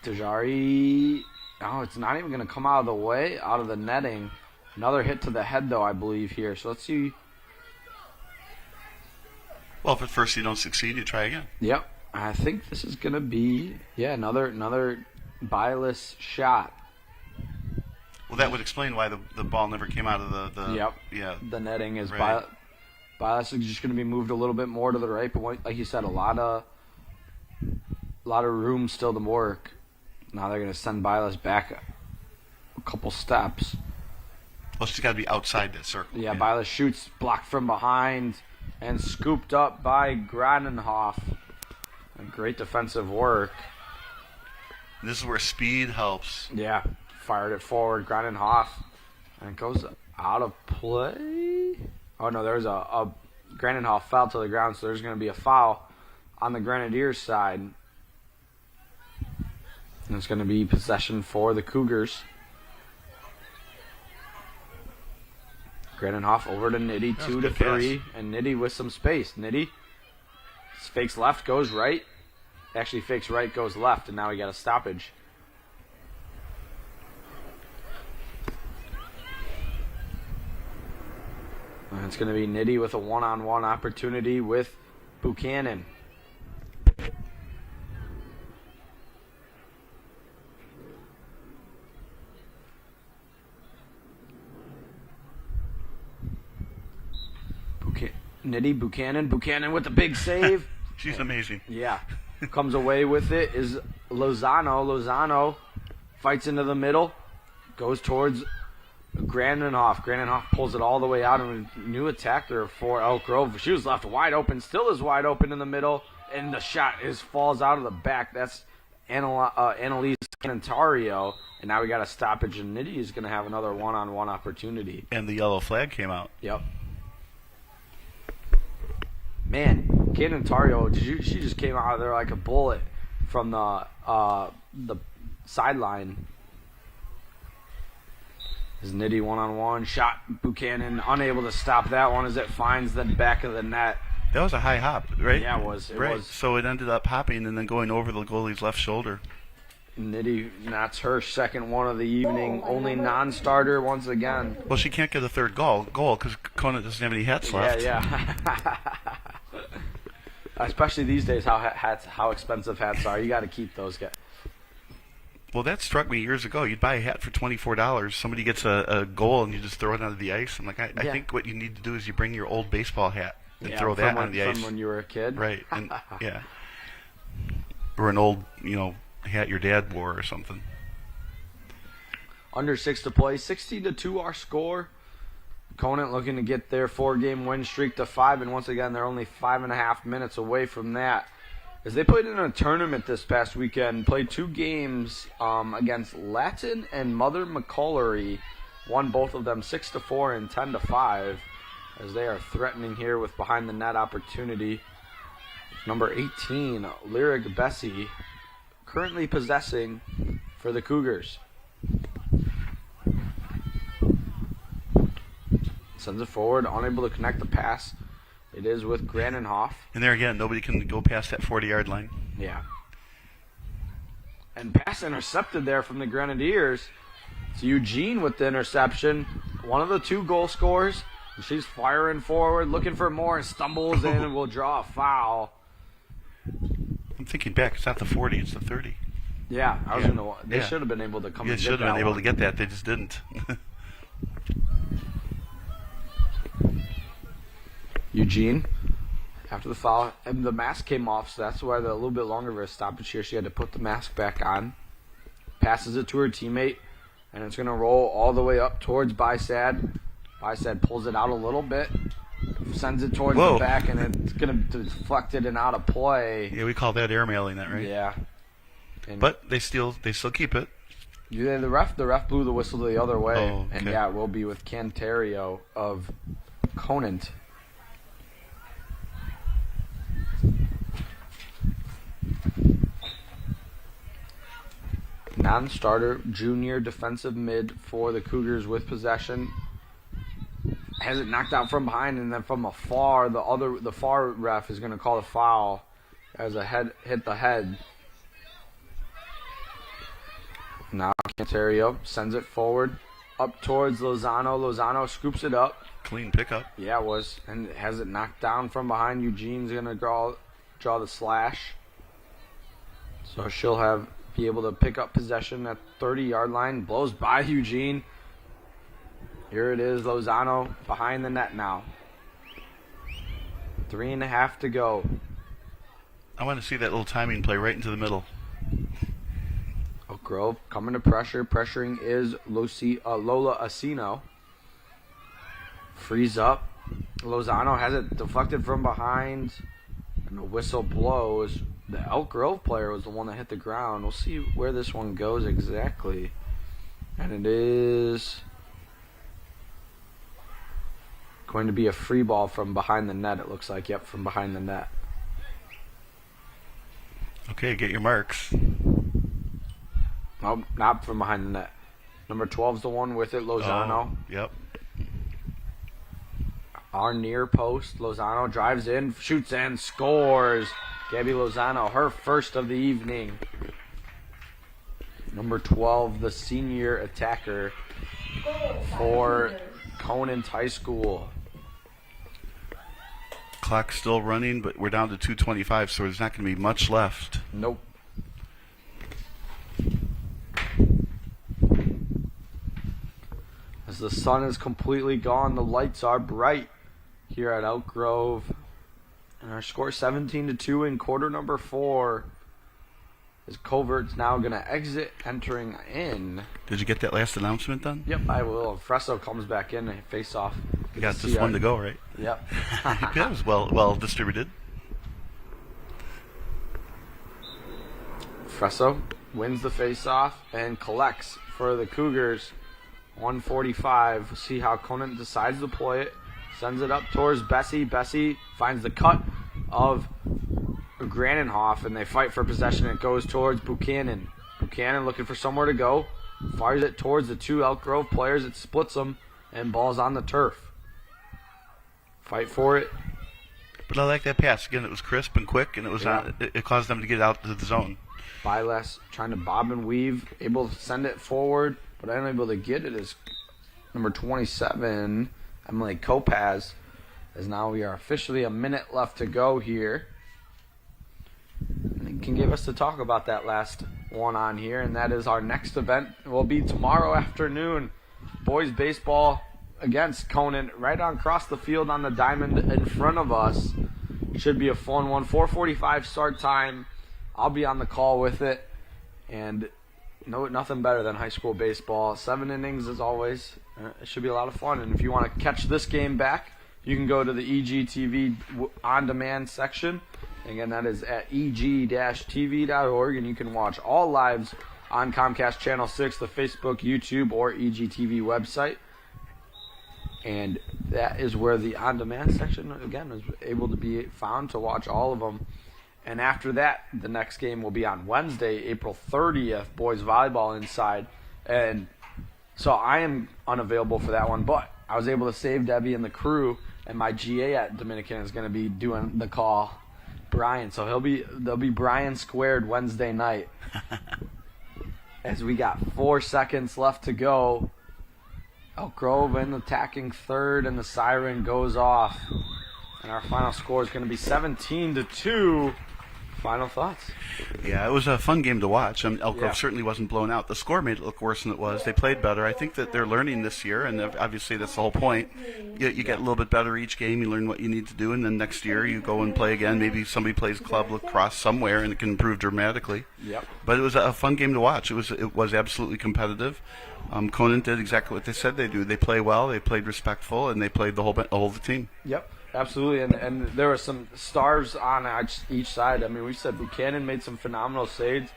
Dejari, it's not even going to come out of the way, out of the netting. Another hit to the head, though, I believe, here. So let's see. Well, if at first you don't succeed, you try again. Yep. I think this is going to be, another Bylis shot. Well, that would explain why the ball never came out of the the netting is right. Bylis is just going to be moved a little bit more to the right, but like you said, a lot of room still to work. Now they're going to send Bylis back a couple steps. Well, she's got to be outside that circle. Yeah, by the shoots, blocked from behind and scooped up by Granenhoff. Great defensive work. This is where speed helps. Yeah, fired it forward, Granenhoff. And it goes out of play. Oh, no, there's a Granenhoff fell to the ground, so there's going to be a foul on the Grenadiers side. And it's going to be possession for the Cougars. Granenhoff over to Nitty, 2-3, and Nitty with some space. Nitty fakes left, goes right. Actually fakes right, goes left, and now we got a stoppage. And it's going to be Nitty with a one-on-one opportunity with Buchanan. Nitty, Buchanan with the big save. She's amazing. Yeah. Comes away with it is Lozano. Lozano fights into the middle, goes towards Granenhoff. Granenhoff pulls it all the way out, and a new attacker for Elk Grove. She was left wide open, still is wide open in the middle, and the shot falls out of the back. That's Annalise Cantario, and now we got a stoppage, and Nitty is going to have another one-on-one opportunity. And the yellow flag came out. Yep. Man, Cantario, she just came out of there like a bullet from the sideline. His Nitty one-on-one shot. Buchanan unable to stop that one as it finds the back of the net. That was a high hop, right? Yeah, it was. It was. So it ended up hopping and then going over the goalie's left shoulder. Nitty, that's her second one of the evening. Only non-starter once again. Well, she can't get a third goal because Conant doesn't have any hats left. Yeah. Especially these days, how expensive hats are. You got to keep those guys. Well, that struck me years ago. You'd buy a hat for $24. Somebody gets a goal and you just throw it onto the ice. I'm like, I think what you need to do is you bring your old baseball hat and throw that on the ice. From when you were a kid? Right. And, yeah. Or an old, hat your dad wore or something. Under 6 to play. 60-2 our score. Conant looking to get their 4-game win streak to 5, and once again, they're only 5.5 minutes away from that. As they played in a tournament this past weekend, played 2 games against Latin and Mother McCullery, won both of them 6-4 and 10-5, as they are threatening here with behind the net opportunity. Number 18, Lyric Bessie, currently possessing for the Cougars. Sends it forward, unable to connect the pass. It is with Granenhoff. And there again, nobody can go past that 40-yard line. Yeah. And pass intercepted there from the Grenadiers. It's Eugene with the interception. One of the 2 goal scorers. She's firing forward, looking for more, and stumbles in and will draw a foul. I'm thinking back. It's not the 40, it's the 30. Yeah, they should have been able to come and get that. They should have been able to get that. They just didn't. Eugene, after the foul, and the mask came off, so that's why a little bit longer of a stoppage here. She had to put the mask back on. Passes it to her teammate, and it's going to roll all the way up towards Bysad. Bysad pulls it out a little bit, sends it towards the back, and it's going to deflect it and out of play. Yeah, we call that airmailing that, right? Yeah. And but they still keep it. Yeah, the ref blew the whistle the other way. Oh, okay. And yeah, it will be with Cantario of Conant. Non-starter junior defensive mid for the Cougars with possession. Has it knocked out from behind, and then from afar, the far ref is going to call a foul as a head hit the head. Now Cantario sends it forward up towards Lozano. Lozano scoops it up. Clean pickup. Yeah, it was, and has it knocked down from behind. Eugene's going to draw the slash. So she'll be able to pick up possession at 30-yard line. Blows by Eugene. Here it is, Lozano behind the net now. 3.5 to go. I want to see that little timing play right into the middle. Oak Grove coming to pressure. Pressuring is Lola Asino. frees up. Lozano has it deflected from behind, and the whistle blows. The Elk Grove player was the one that hit the ground. We'll see where this one goes exactly. And it is going to be a free ball from behind the net, it looks like. Yep, from behind the net. Okay, get your marks. Oh, not from behind the net. Number 12's the one with it, Lozano. Oh, yep. Our near post, Lozano drives in, shoots and scores. Gabby Lozano, her first of the evening. Number 12, the senior attacker for Conant High School. Clock's still running, but we're down to 2:25, so there's not going to be much left. Nope. As the sun is completely gone, the lights are bright here at Elk Grove. And our score 17-2 in quarter number 4. As Covert's now going to exit, entering in. Did you get that last announcement done? Yep, I will. Fresso comes back in and face off. You got just one to go, right? Yep. That was well distributed. Fresso wins the face-off and collects for the Cougars. 145. See how Conant decides to play it. Sends it up towards Bessie. Bessie finds the cut of Granenhoff, and they fight for possession. It goes towards Buchanan. Buchanan looking for somewhere to go. Fires it towards the two Elk Grove players. It splits them, and ball's on the turf. Fight for it. But I like that pass. Again, it was crisp and quick, and it was not. It caused them to get out to the zone. Byles trying to bob and weave, able to send it forward, but unable to get it is number 27, Emily Kopaz, as now we are officially a minute left to go here. And it can give us to talk about that last one on here, and that is our next event will be tomorrow afternoon. Boys baseball against Conant right on across the field on the diamond in front of us. Should be a fun one. 4:45 start time. I'll be on the call with it, and nothing better than high school baseball. 7 innings as always. It should be a lot of fun. And if you want to catch this game back, you can go to the EGTV on-demand section. Again, that is at eg-tv.org, and you can watch all lives on Comcast Channel 6, the Facebook, YouTube, or EGTV website. And that is where the on-demand section, again, is able to be found to watch all of them. And after that, the next game will be on Wednesday, April 30th, boys volleyball inside. And so I am unavailable for that one, but I was able to save Debbie and the crew, and my GA at Dominican is going to be doing the call, Brian. So there'll be Brian squared Wednesday night. As we got 4 seconds left to go, Elk Grove in attacking third, and the siren goes off. And our final score is going to be 17-2. Final thoughts? Yeah, it was a fun game to watch. Elk Grove certainly wasn't blown out. The score made it look worse than it was. They played better. I think that they're learning this year, and obviously that's the whole point. You get a little bit better each game. You learn what you need to do, and then next year you go and play again. Maybe somebody plays club lacrosse somewhere, and it can improve dramatically. Yep. But it was a fun game to watch. It was absolutely competitive. Conant did exactly what they said they do. They play well. They played respectful, and they played the whole team. Yep. Absolutely, and there were some stars on each side. I mean, we said Buchanan made some phenomenal saves,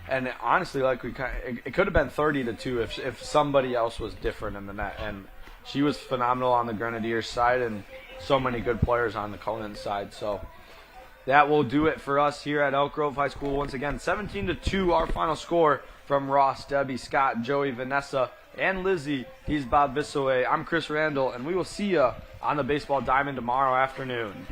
and honestly, like it could have been 30-2 if somebody else was different in the net. And she was phenomenal on the Grenadiers side, and so many good players on the Conant side. So that will do it for us here at Elk Grove High School. Once again, 17-2, our final score from Ross, Debbie, Scott, Joey, Vanessa, and Lizzie. He's Bob Bissoe. I'm Chris Randall, and we will see you on the Baseball Diamond tomorrow afternoon.